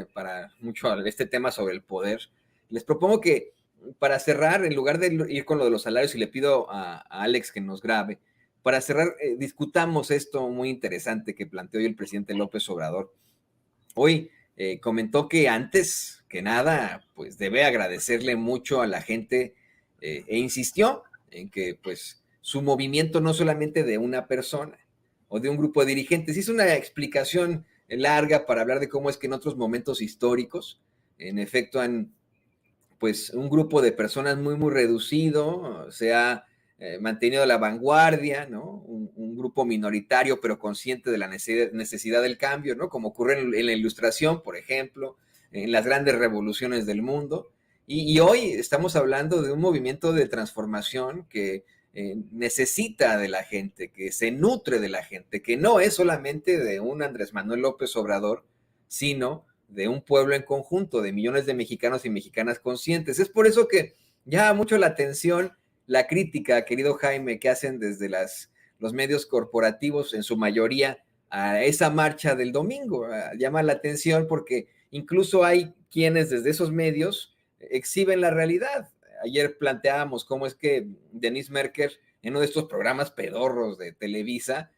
Speaker 1: este tema sobre el poder. Les propongo que para cerrar, en lugar de ir con lo de los salarios, y le pido a Alex que nos grabe, para cerrar, discutamos esto muy interesante que planteó hoy el presidente López Obrador. Hoy comentó que antes que nada, pues debe agradecerle mucho a la gente e insistió en que pues su movimiento no solamente de una persona o de un grupo de dirigentes, hizo una explicación larga para hablar de cómo es que en otros momentos históricos, en efecto, pues un grupo de personas muy reducido se ha mantenido la vanguardia, ¿no? Un grupo minoritario pero consciente de la necesidad del cambio, ¿no? Como ocurre en la Ilustración, por ejemplo, en las grandes revoluciones del mundo. Y hoy estamos hablando de un movimiento de transformación que necesita de la gente, que se nutre de la gente, que no es solamente de un Andrés Manuel López Obrador, sino de un pueblo en conjunto, de millones de mexicanos y mexicanas conscientes. Es por eso que llama mucho la atención la crítica, querido Jaime, que hacen desde los medios corporativos, en su mayoría, a esa marcha del domingo. Llama la atención porque incluso hay quienes desde esos medios exhiben la realidad. Ayer planteábamos cómo es que Denise Merker, en uno de estos programas pedorros de Televisa,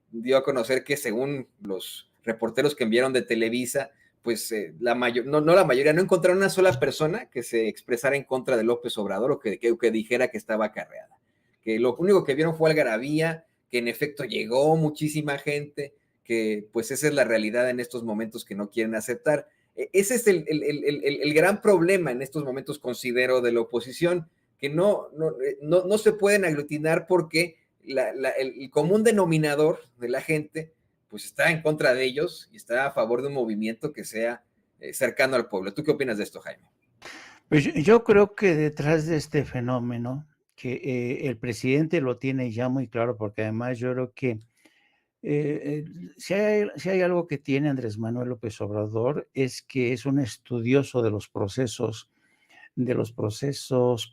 Speaker 1: dio a conocer que según los reporteros que enviaron de Televisa, pues la mayoría, no encontraron una sola persona que se expresara en contra de López Obrador o que dijera que estaba acarreada. Que lo único que vieron fue algarabía, que en efecto llegó muchísima gente, que pues esa es la realidad en estos momentos que no quieren aceptar. Ese es el gran problema en estos momentos, considero, de la oposición, que no se pueden aglutinar porque el común denominador de la gente pues está en contra de ellos y está a favor de un movimiento que sea cercano al pueblo. ¿Tú qué opinas de esto, Jaime?
Speaker 2: Pues yo creo que detrás de este fenómeno, que el presidente lo tiene ya muy claro, porque además yo creo que si hay algo que tiene Andrés Manuel López Obrador, es que es un estudioso de los procesos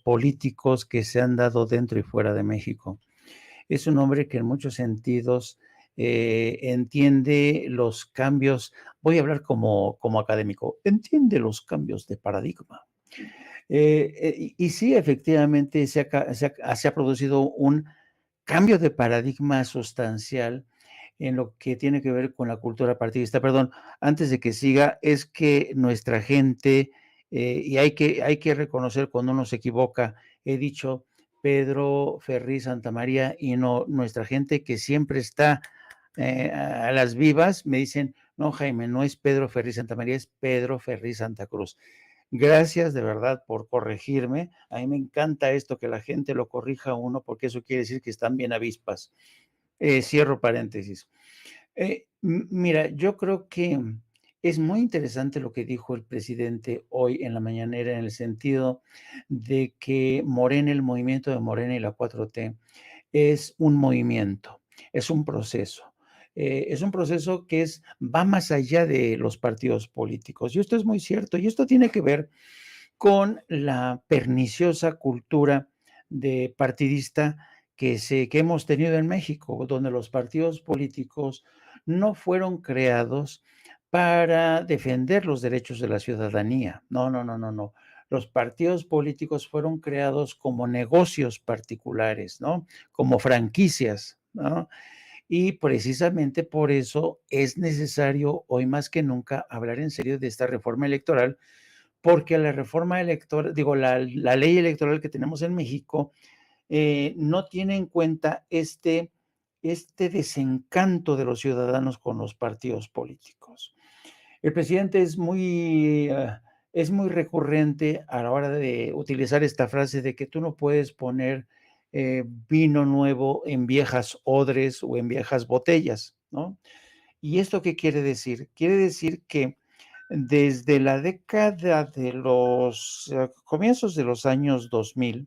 Speaker 2: políticos que se han dado dentro y fuera de México. Es un hombre que en muchos sentidos entiende los cambios, voy a hablar como académico, entiende los cambios de paradigma. Y sí, efectivamente se ha producido un cambio de paradigma sustancial en lo que tiene que ver con la cultura partidista. Perdón, antes de que siga, es que nuestra gente y hay que reconocer cuando uno se equivoca. He dicho Pedro Ferriz Santamaría y no nuestra gente que siempre está a las vivas, me dicen, no, Jaime, no es Pedro Ferriz Santamaría, es Pedro Ferriz Santa Cruz. Gracias de verdad por corregirme. A mí me encanta esto, que la gente lo corrija a uno, porque eso quiere decir que están bien avispas. Cierro paréntesis. Mira, yo creo que es muy interesante lo que dijo el presidente hoy en la mañanera, en el sentido de que Morena, el movimiento de Morena y la 4T, es un movimiento, es un proceso. Es un proceso que va más allá de los partidos políticos. Y esto es muy cierto. Y esto tiene que ver con la perniciosa cultura de partidista que hemos tenido en México, donde los partidos políticos no fueron creados para defender los derechos de la ciudadanía. No, no, no, no, no. Los partidos políticos fueron creados como negocios particulares, ¿no? Como franquicias, ¿no? Y precisamente por eso es necesario hoy más que nunca hablar en serio de esta reforma electoral, porque la reforma electoral, digo, la ley electoral que tenemos en México no tiene en cuenta este desencanto de los ciudadanos con los partidos políticos. El presidente es muy recurrente a la hora de utilizar esta frase de que tú no puedes poner vino nuevo en viejas odres o en viejas botellas, ¿no? ¿Y esto qué quiere decir? Quiere decir que desde la década de los comienzos de los años 2000,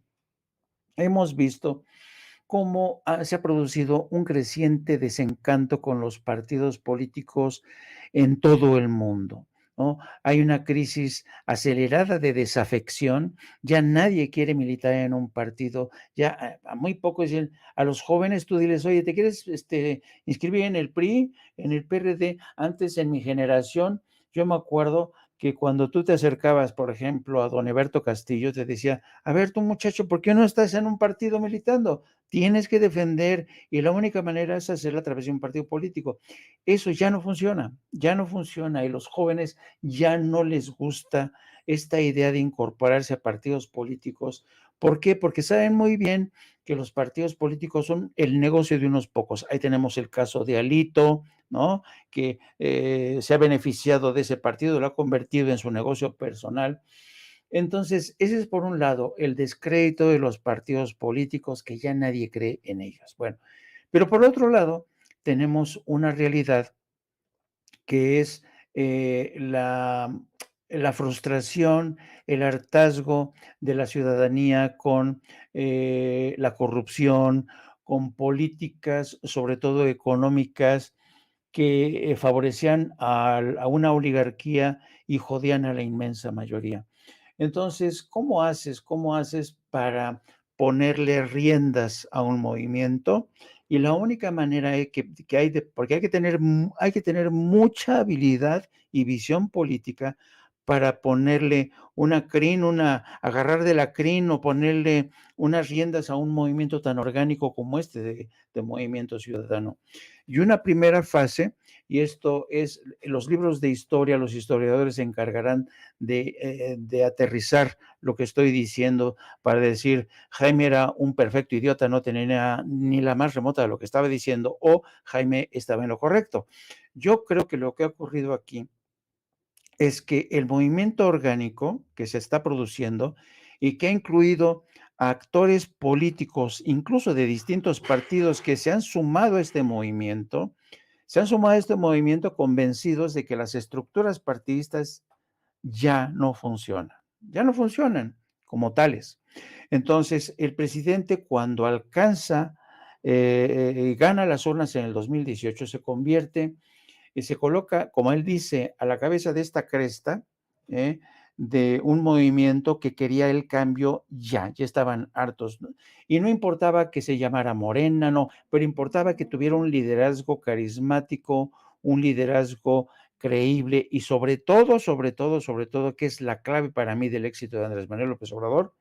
Speaker 2: hemos visto cómo se ha producido un creciente desencanto con los partidos políticos en todo el mundo, ¿no? Hay una crisis acelerada de desafección, ya nadie quiere militar en un partido, ya a muy pocos, a los jóvenes tú diles, oye, ¿te quieres inscribir en el PRI, en el PRD? Antes en mi generación, yo me acuerdo que cuando tú te acercabas, por ejemplo, a don Eberto Castillo, te decía, a ver, tú muchacho, ¿por qué no estás en un partido militando? Tienes que defender y la única manera es hacerla a través de un partido político. Eso ya no funciona y los jóvenes ya no les gusta esta idea de incorporarse a partidos políticos. ¿Por qué? Porque saben muy bien que los partidos políticos son el negocio de unos pocos. Ahí tenemos el caso de Alito, ¿no? Que se ha beneficiado de ese partido, lo ha convertido en su negocio personal. Entonces, ese es por un lado el descrédito de los partidos políticos, que ya nadie cree en ellos. Bueno, pero por otro lado, tenemos una realidad que es la frustración, el hartazgo de la ciudadanía con la corrupción, con políticas, sobre todo económicas, que favorecían a una oligarquía y jodían a la inmensa mayoría. Entonces, ¿cómo haces para ponerle riendas a un movimiento? Y la única manera que hay porque hay que tener mucha habilidad y visión política para ponerle una crin, agarrar de la crin o ponerle unas riendas a un movimiento tan orgánico como este de Movimiento Ciudadano. Y una primera fase, y esto es, los libros de historia, los historiadores se encargarán de aterrizar lo que estoy diciendo para decir, Jaime era un perfecto idiota, no tenía ni la más remota de lo que estaba diciendo, o Jaime estaba en lo correcto. Yo creo que lo que ha ocurrido aquí es que el movimiento orgánico que se está produciendo y que ha incluido a actores políticos, incluso de distintos partidos que se han sumado a este movimiento, se han sumado a este movimiento convencidos de que las estructuras partidistas ya no funcionan como tales. Entonces, el presidente cuando gana las urnas en el 2018, se convierte y se coloca, como él dice, a la cabeza de esta cresta, de un movimiento que quería el cambio ya estaban hartos, ¿no? Y no importaba que se llamara Morena, no, pero importaba que tuviera un liderazgo carismático, un liderazgo creíble y sobre todo, que es la clave para mí del éxito de Andrés Manuel López Obrador,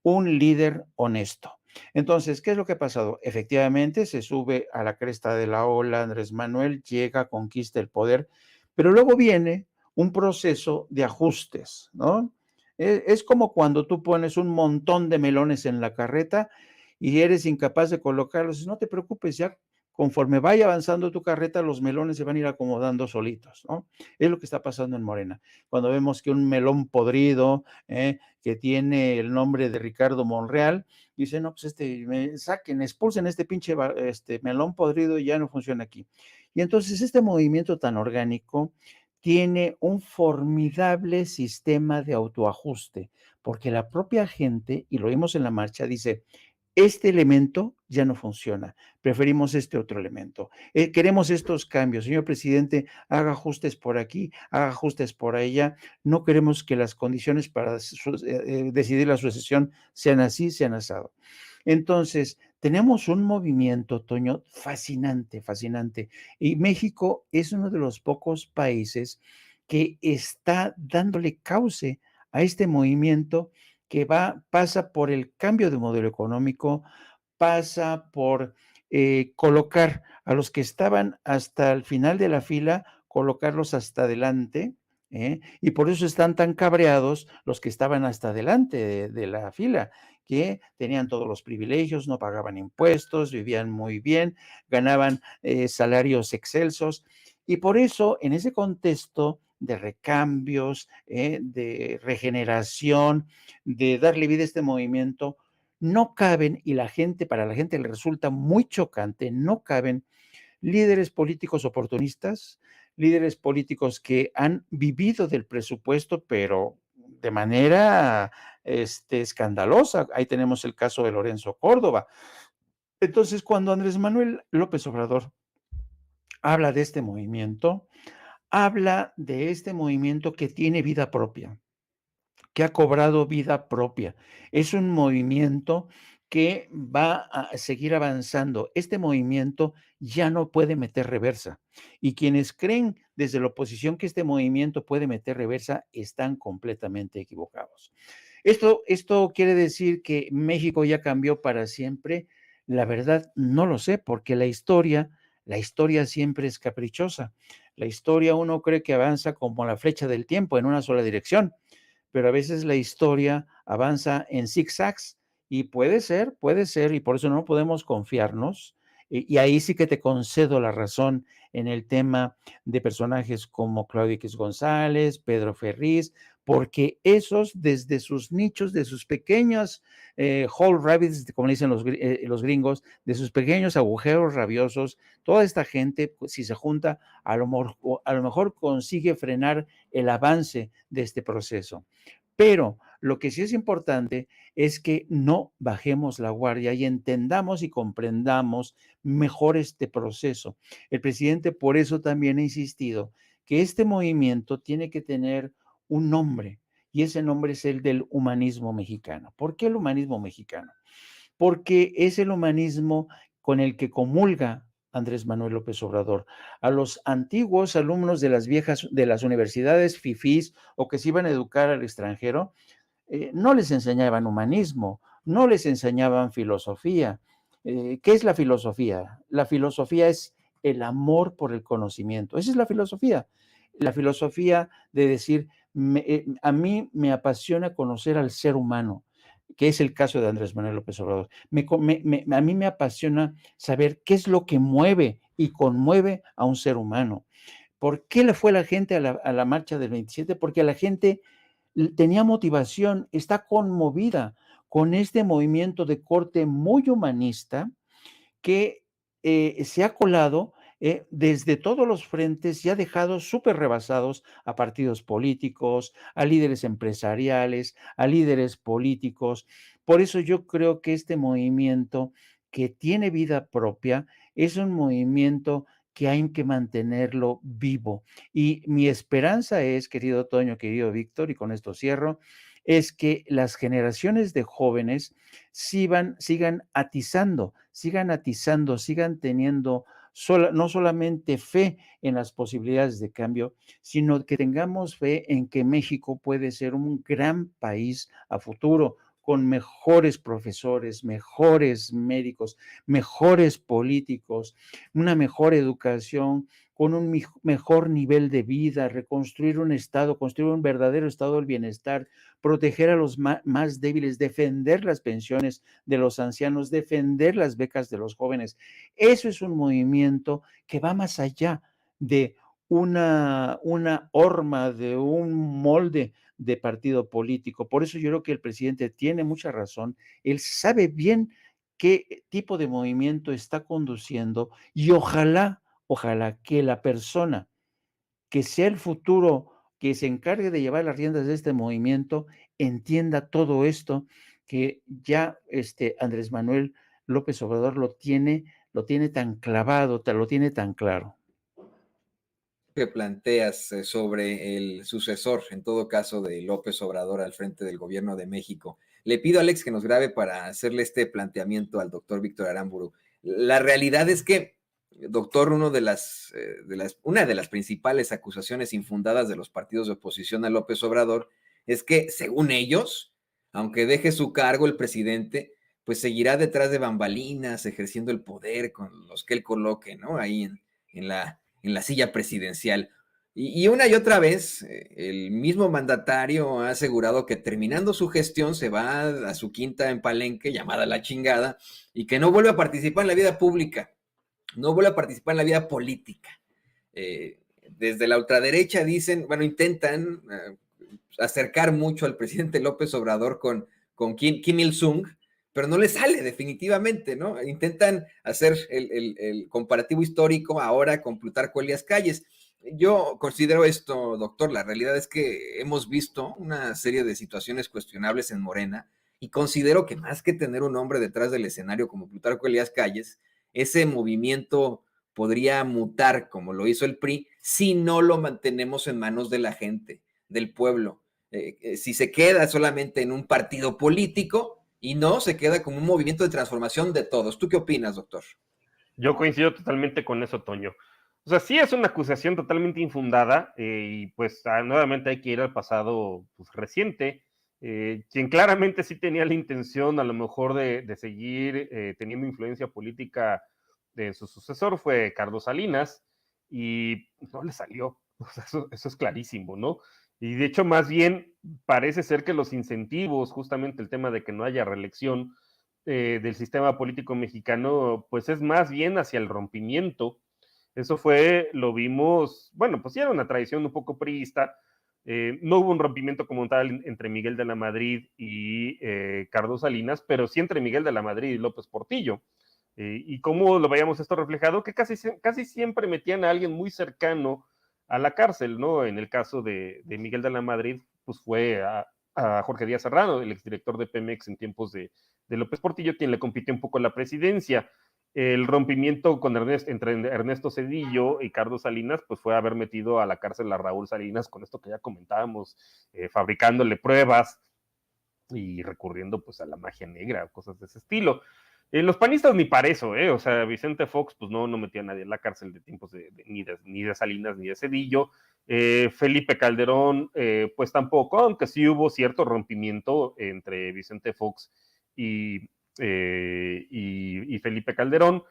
Speaker 2: un líder honesto. Entonces, ¿qué es lo que ha pasado? Efectivamente, se sube a la cresta de la ola, Andrés Manuel llega, conquista el poder, pero luego viene un proceso de ajustes, ¿no? Es como cuando tú pones un montón de melones en la carreta y eres incapaz de colocarlos. No te preocupes, ya conforme vaya avanzando tu carreta, los melones se van a ir acomodando solitos, ¿no? Es lo que está pasando en Morena. Cuando vemos que un melón podrido, que tiene el nombre de Ricardo Monreal, dice, no, pues saquen, expulsen este pinche melón podrido y ya no funciona aquí. Y entonces este movimiento tan orgánico tiene un formidable sistema de autoajuste, porque la propia gente, y lo vimos en la marcha, dice, este elemento ya no funciona, preferimos este otro elemento. Queremos estos cambios. Señor presidente, haga ajustes por aquí, haga ajustes por allá. No queremos que las condiciones para decidir la sucesión sean así, sean asado. Entonces, tenemos un movimiento, Toño, fascinante, fascinante. Y México es uno de los pocos países que está dándole cauce a este movimiento que pasa por el cambio de modelo económico, pasa por colocar a los que estaban hasta el final de la fila, colocarlos hasta adelante, y por eso están tan cabreados los que estaban hasta adelante de la fila, que tenían todos los privilegios, no pagaban impuestos, vivían muy bien, ganaban salarios excelsos, y por eso en ese contexto de recambios, de regeneración, de darle vida a este movimiento, no caben, y para la gente le resulta muy chocante, no caben líderes políticos oportunistas, líderes políticos que han vivido del presupuesto, pero de manera escandalosa. Ahí tenemos el caso de Lorenzo Córdoba. Entonces, cuando Andrés Manuel López Obrador habla de este movimiento, habla de este movimiento que tiene vida propia, que ha cobrado vida propia. Es un movimiento que va a seguir avanzando. Este movimiento ya no puede meter reversa. Y quienes creen desde la oposición que este movimiento puede meter reversa están completamente equivocados. ¿Esto quiere decir que México ya cambió para siempre? La verdad, no lo sé, porque la historia siempre es caprichosa. La historia uno cree que avanza como la flecha del tiempo en una sola dirección, pero a veces la historia avanza en zigzags y puede ser, y por eso no podemos confiarnos. Y ahí sí que te concedo la razón en el tema de personajes como Claudio X González, Pedro Ferriz, porque esos desde sus nichos, de sus pequeños hole rabbits, como dicen los gringos, de sus pequeños agujeros rabiosos, toda esta gente, pues, si se junta, a lo mejor consigue frenar el avance de este proceso. Pero lo que sí es importante es que no bajemos la guardia y entendamos y comprendamos mejor este proceso. El presidente por eso también ha insistido que este movimiento tiene que tener un nombre, y ese nombre es el del humanismo mexicano. ¿Por qué el humanismo mexicano? Porque es el humanismo con el que comulga Andrés Manuel López Obrador. A los antiguos alumnos de las universidades fifís o que se iban a educar al extranjero, no les enseñaban humanismo, no les enseñaban filosofía. ¿Qué es la filosofía? La filosofía es el amor por el conocimiento. Esa es la filosofía. La filosofía de decir, a mí me apasiona conocer al ser humano, que es el caso de Andrés Manuel López Obrador. A mí me apasiona saber qué es lo que mueve y conmueve a un ser humano. ¿Por qué le fue la gente a la marcha del 27? Porque la gente tenía motivación, está conmovida con este movimiento de corte muy humanista que se ha colado desde todos los frentes y ha dejado súper rebasados a partidos políticos, a líderes empresariales, a líderes políticos. Por eso yo creo que este movimiento que tiene vida propia es un movimiento que hay que mantenerlo vivo. Y mi esperanza es, querido Toño, querido Víctor, y con esto cierro, es que las generaciones de jóvenes sigan atizando, sigan teniendo no solamente fe en las posibilidades de cambio, sino que tengamos fe en que México puede ser un gran país a futuro, con mejores profesores, mejores médicos, mejores políticos, una mejor educación, con un mejor nivel de vida, reconstruir un estado, construir un verdadero estado del bienestar, proteger a los más débiles, defender las pensiones de los ancianos, defender las becas de los jóvenes. Eso es un movimiento que va más allá de una horma, de un molde de partido político. Por eso yo creo que el presidente tiene mucha razón. Él sabe bien qué tipo de movimiento está conduciendo y ojalá que la persona que sea el futuro, que se encargue de llevar las riendas de este movimiento, entienda todo esto que ya Andrés Manuel López Obrador lo tiene tan clavado, lo tiene tan claro.
Speaker 1: Que planteas sobre el sucesor, en todo caso, de López Obrador al frente del gobierno de México. Le pido a Alex que nos grabe para hacerle este planteamiento al doctor Víctor Aramburu. La realidad es que, doctor, una de las principales acusaciones infundadas de los partidos de oposición a López Obrador es que, según ellos, aunque deje su cargo el presidente, pues seguirá detrás de bambalinas, ejerciendo el poder con los que él coloque, ¿no? Ahí en la silla presidencial. Y una y otra vez, el mismo mandatario ha asegurado que terminando su gestión se va a su quinta en Palenque, llamada La Chingada, y que no vuelve a participar en la vida pública, no vuelve a participar en la vida política. Desde la ultraderecha dicen, bueno, intentan acercar mucho al presidente López Obrador con Kim Il-sung, pero no le sale definitivamente, ¿no? Intentan hacer el comparativo histórico ahora con Plutarco Elías Calles. Yo considero esto, doctor, la realidad es que hemos visto una serie de situaciones cuestionables en Morena y considero que más que tener un hombre detrás del escenario como Plutarco Elías Calles, ese movimiento podría mutar como lo hizo el PRI si no lo mantenemos en manos de la gente, del pueblo. Si se queda solamente en un partido político y no se queda como un movimiento de transformación de todos. ¿Tú qué opinas, doctor?
Speaker 3: Yo coincido totalmente con eso, Toño. O sea, sí es una acusación totalmente infundada y pues nuevamente hay que ir al pasado pues, reciente, quien claramente sí tenía la intención a lo mejor de seguir teniendo influencia política de su sucesor fue Carlos Salinas y no le salió. O sea, eso es clarísimo, ¿no? Y de hecho, más bien parece ser que los incentivos, justamente el tema de que no haya reelección del sistema político mexicano, pues es más bien hacia el rompimiento. Eso fue, lo vimos, bueno, pues sí era una tradición un poco priista. No hubo un rompimiento como tal entre Miguel de la Madrid y Carlos Salinas, pero sí entre Miguel de la Madrid y López Portillo. Y cómo lo veíamos esto reflejado, que casi siempre metían a alguien muy cercano a la cárcel, ¿no? En el caso de Miguel de la Madrid, pues fue a Jorge Díaz Serrano, el exdirector de Pemex en tiempos de López Portillo, quien le compitió un poco en la presidencia. El rompimiento entre Ernesto Zedillo y Carlos Salinas, pues fue haber metido a la cárcel a Raúl Salinas con esto que ya comentábamos, fabricándole pruebas y recurriendo pues a la magia negra, cosas de ese estilo. Los panistas ni para eso, o sea, Vicente Fox pues no metió a nadie en la cárcel de tiempos ni de Salinas ni de Zedillo. Felipe Calderón pues tampoco, aunque sí hubo cierto rompimiento entre Vicente Fox y Felipe Calderón.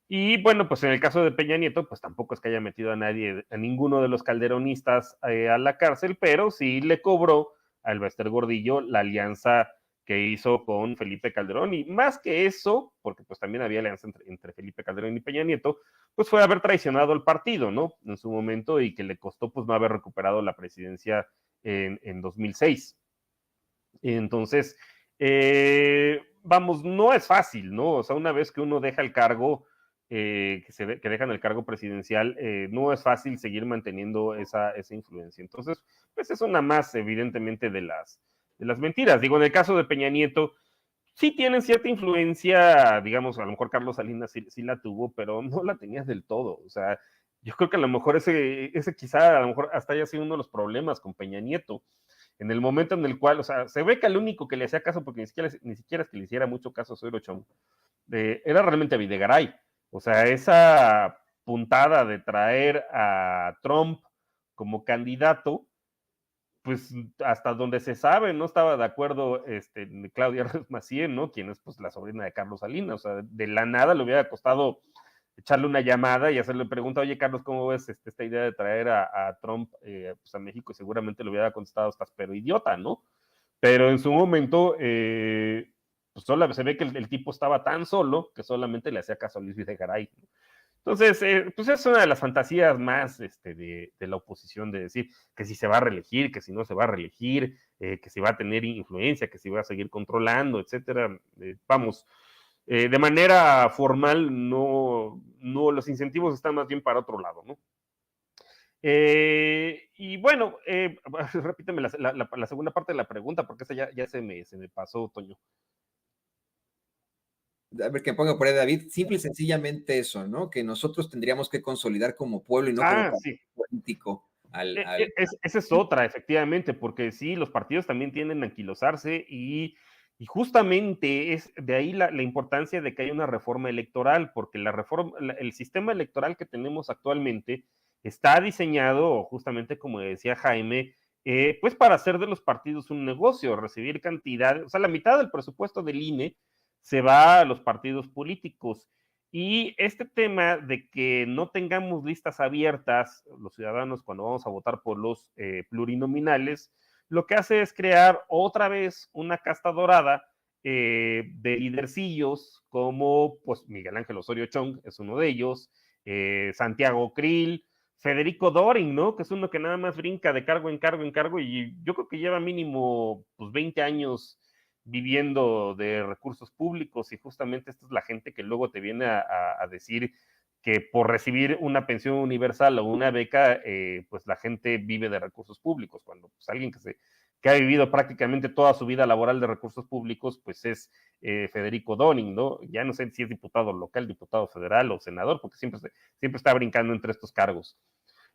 Speaker 3: Y bueno, pues en el caso de Peña Nieto, pues tampoco es que haya metido a nadie, a ninguno de los calderonistas a la cárcel, pero sí le cobró a Elbester Gordillo la alianza que hizo con Felipe Calderón. Y más que eso, porque pues también había alianza entre Felipe Calderón y Peña Nieto, pues fue haber traicionado al partido, ¿no? En su momento y que le costó pues no haber recuperado la presidencia en 2006. Entonces, vamos, no es fácil, ¿no? O sea, una vez que uno deja el cargo, que dejan el cargo presidencial, no es fácil seguir manteniendo esa influencia. Entonces, pues es una más, evidentemente, de las mentiras. Digo, en el caso de Peña Nieto, sí tienen cierta influencia, digamos, a lo mejor Carlos Salinas sí la tuvo, pero no la tenías del todo. O sea, yo creo que a lo mejor ese quizá, a lo mejor hasta haya sido uno de los problemas con Peña Nieto en el momento en el cual, o sea, se ve que el único que le hacía caso, porque ni siquiera es que le hiciera mucho caso a Zoilo Chong, era realmente a Videgaray. O sea, esa puntada de traer a Trump como candidato, pues hasta donde se sabe, no estaba de acuerdo Claudia Macié, ¿no? Quien es pues la sobrina de Carlos Salinas. O sea, de la nada le hubiera costado echarle una llamada y hacerle pregunta, oye, Carlos, ¿cómo ves esta idea de traer a Trump pues a México? Y seguramente le hubiera contestado, estás pero idiota, ¿no? Pero en su momento, pues se ve que el tipo estaba tan solo que solamente le hacía caso a Luis Videgaray. Entonces, pues es una de las fantasías más de la oposición de decir que si se va a reelegir, que si no se va a reelegir, que si va a tener influencia, que si va a seguir controlando, etcétera. Vamos, de manera formal, no, los incentivos están más bien para otro lado, ¿no? Y bueno, repíteme la segunda parte de la pregunta, porque esa ya se me pasó, Toño.
Speaker 1: A ver, que ponga por ahí David, simple y sencillamente eso, ¿no? Que nosotros tendríamos que consolidar como pueblo y no como partido
Speaker 3: Sí.
Speaker 1: político
Speaker 3: Esa es otra, efectivamente, porque sí, los partidos también tienden a anquilosarse y justamente es de ahí la importancia de que haya una reforma electoral, porque el sistema electoral que tenemos actualmente está diseñado, justamente como decía Jaime, pues para hacer de los partidos un negocio, recibir cantidad, o sea, la mitad del presupuesto del INE se va a los partidos políticos. Y este tema de que no tengamos listas abiertas, los ciudadanos, cuando vamos a votar por los plurinominales, lo que hace es crear otra vez una casta dorada de lidercillos como pues, Miguel Ángel Osorio Chong, es uno de ellos, Santiago Krill, Federico Doring, ¿no? Que es uno que nada más brinca de cargo en cargo en cargo y yo creo que lleva mínimo pues, 20 años viviendo de recursos públicos y justamente esta es la gente que luego te viene a decir que por recibir una pensión universal o una beca, pues la gente vive de recursos públicos, cuando pues, alguien que ha vivido prácticamente toda su vida laboral de recursos públicos, pues es Federico Doning, ¿no? Ya no sé si es diputado local, diputado federal o senador, porque siempre está brincando entre estos cargos.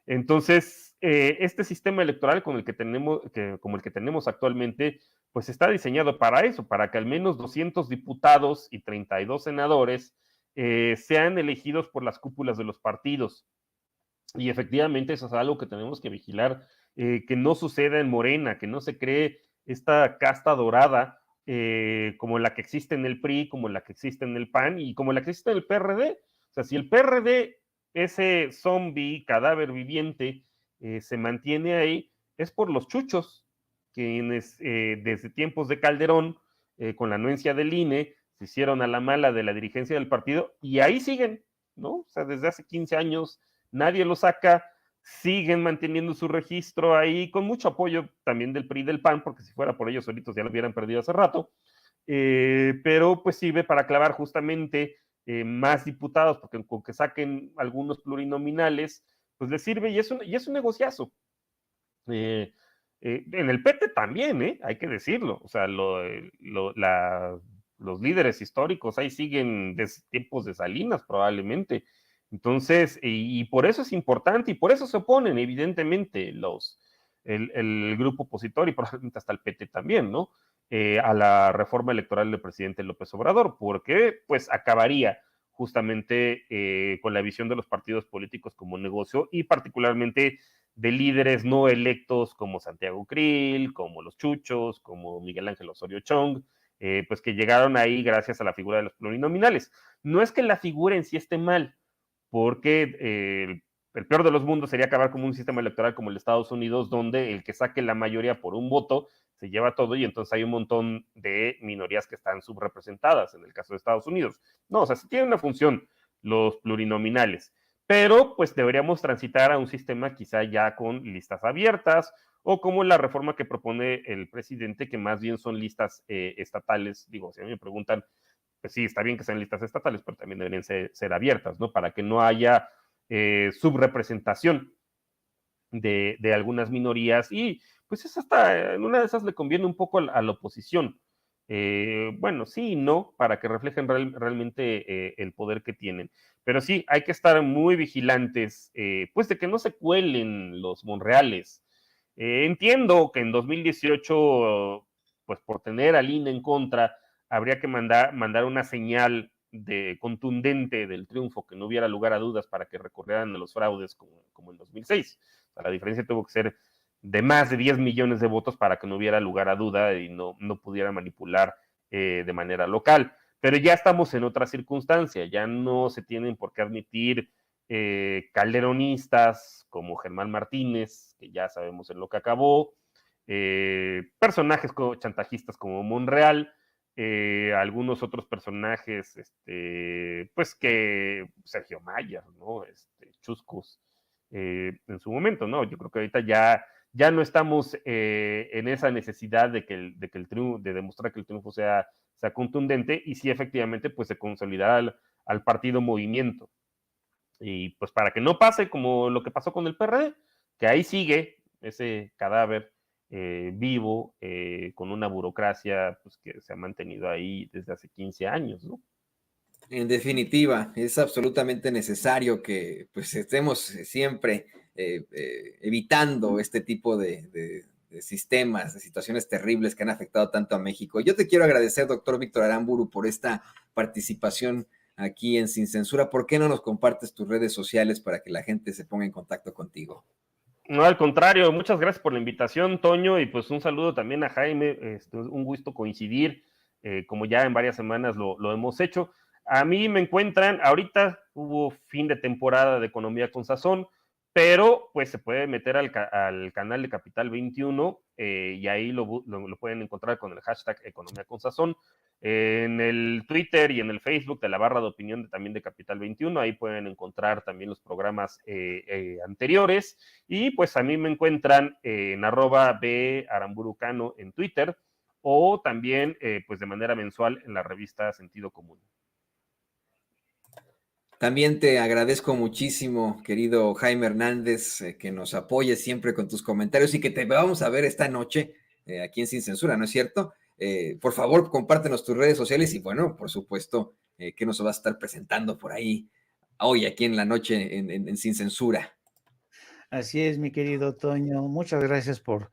Speaker 3: Entonces, este sistema electoral como el que tenemos actualmente, pues está diseñado para eso, para que al menos 200 diputados y 32 senadores sean elegidos por las cúpulas de los partidos. Y efectivamente eso es algo que tenemos que vigilar, que no suceda en Morena, que no se cree esta casta dorada como la que existe en el PRI, como la que existe en el PAN y como la que existe en el PRD. O sea, si el PRD, ese zombie, cadáver viviente, se mantiene ahí, es por los chuchos, quienes desde tiempos de Calderón, con la anuencia del INE, se hicieron a la mala de la dirigencia del partido y ahí siguen, ¿no? O sea, desde hace 15 años nadie lo saca, siguen manteniendo su registro ahí con mucho apoyo también del PRI y del PAN, porque si fuera por ellos solitos ya lo hubieran perdido hace rato, pero pues sirve para clavar justamente más diputados, porque con que saquen algunos plurinominales, pues les sirve y es un negociazo. En el PT también, hay que decirlo, o sea, los líderes históricos ahí siguen de tiempos de Salinas probablemente. Entonces, y por eso es importante y por eso se oponen evidentemente el grupo opositor y probablemente hasta el PT también, ¿no? A la reforma electoral del presidente López Obrador, porque pues acabaría justamente con la visión de los partidos políticos como negocio y particularmente de líderes no electos como Santiago Krill, como los Chuchos, como Miguel Ángel Osorio Chong, pues que llegaron ahí gracias a la figura de los plurinominales. No es que la figura en sí esté mal, porque el peor de los mundos sería acabar como un sistema electoral como el de Estados Unidos, donde el que saque la mayoría por un voto se lleva todo y entonces hay un montón de minorías que están subrepresentadas en el caso de Estados Unidos. No, o sea, sí tiene una función los plurinominales, pero pues deberíamos transitar a un sistema quizá ya con listas abiertas o como la reforma que propone el presidente, que más bien son listas estatales. Digo, si a mí me preguntan, pues sí, está bien que sean listas estatales, pero también deberían ser abiertas, ¿no? Para que no haya subrepresentación de algunas minorías y pues es hasta, en una de esas le conviene un poco a la oposición. Bueno, sí y no, para que reflejen realmente el poder que tienen. Pero sí, hay que estar muy vigilantes, pues de que no se cuelen los Monreales. Entiendo que en 2018, pues por tener al INE en contra, habría que mandar una señal contundente del triunfo, que no hubiera lugar a dudas para que recurrieran a los fraudes como en 2006. O sea, la diferencia tuvo que ser de más de 10 millones de votos para que no hubiera lugar a duda y no pudiera manipular de manera local. pero ya estamos en otra circunstancia, ya no se tienen por qué admitir calderonistas como Germán Martínez, que ya sabemos en lo que acabó, personajes chantajistas como Monreal, algunos otros personajes, pues que Sergio Mayer, ¿no? Chuscos, en su momento, ¿no? Yo creo que ahorita ya no estamos en esa necesidad de que el triunfo, de demostrar que el triunfo sea contundente, y sí efectivamente pues se consolidar al partido movimiento. Y pues para que no pase como lo que pasó con el PRD, que ahí sigue ese cadáver vivo, con una burocracia pues, que se ha mantenido ahí desde hace 15 años, ¿no?
Speaker 1: En definitiva, es absolutamente necesario que pues estemos siempre evitando este tipo de sistemas, de situaciones terribles que han afectado tanto a México. Yo te quiero agradecer, doctor Víctor Aramburu, por esta participación aquí en Sin Censura. ¿Por qué no nos compartes tus redes sociales para que la gente se ponga en contacto contigo?
Speaker 3: No, al contrario, muchas gracias por la invitación, Toño, y pues un saludo también a Jaime, un gusto coincidir, como ya en varias semanas lo hemos hecho. A mí me encuentran, ahorita hubo fin de temporada de Economía con Sazón, pero pues se puede meter al canal de Capital 21, y ahí lo pueden encontrar con el hashtag Economía con Sazón. En el Twitter y en el Facebook de la barra de opinión también de Capital 21, ahí pueden encontrar también los programas anteriores, y pues a mí me encuentran en @baramburucano en Twitter, o también pues de manera mensual en la revista Sentido Común.
Speaker 1: También te agradezco muchísimo, querido Jaime Hernández, que nos apoyes siempre con tus comentarios y que te vamos a ver esta noche aquí en Sin Censura, ¿no es cierto? Por favor, compártenos tus redes sociales y bueno, por supuesto, que nos vas a estar presentando por ahí hoy aquí en la noche en Sin Censura.
Speaker 2: Así es, mi querido Toño. Muchas gracias por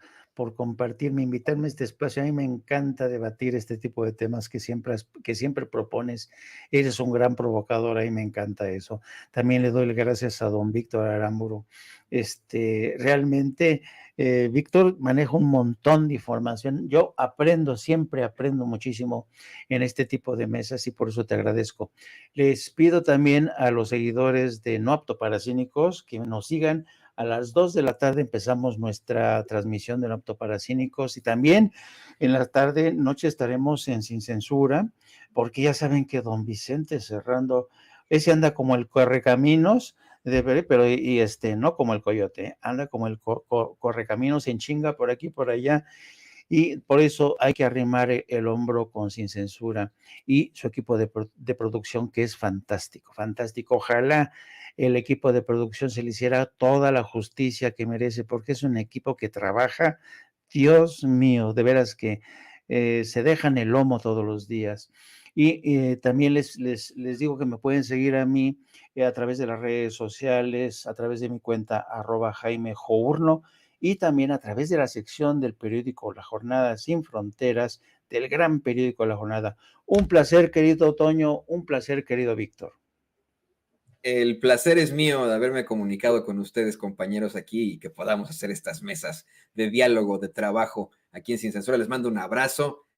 Speaker 2: compartirme, invitarme a este espacio. A mí me encanta debatir este tipo de temas que siempre propones. Eres un gran provocador, a mí me encanta eso. También le doy gracias a don Víctor Aramburu. Realmente, Víctor maneja un montón de información. Yo siempre aprendo muchísimo en este tipo de mesas y por eso te agradezco. Les pido también a los seguidores de No Apto para Cínicos que nos sigan. A las 2 de la tarde empezamos nuestra transmisión de No Apto para Cínicos y también en la tarde, noche estaremos en Sin Censura, porque ya saben que don Vicente Serrando, ese anda como el correcaminos, pero no como el coyote, anda como el correcaminos en chinga por aquí, por allá, y por eso hay que arrimar el hombro con Sin Censura y su equipo de producción, que es fantástico, fantástico. Ojalá el equipo de producción se le hiciera toda la justicia que merece, porque es un equipo que trabaja, Dios mío, de veras que se dejan el lomo todos los días. Y también les digo que me pueden seguir a mí a través de las redes sociales, a través de mi cuenta @Jaime Journo, y también a través de la sección del periódico La Jornada Sin Fronteras, del gran periódico La Jornada. Un placer, querido Toño, un placer, querido Víctor.
Speaker 1: El placer es mío de haberme comunicado con ustedes, compañeros, aquí y que podamos hacer estas mesas de diálogo, de trabajo aquí en Sin Censura. Les mando un abrazo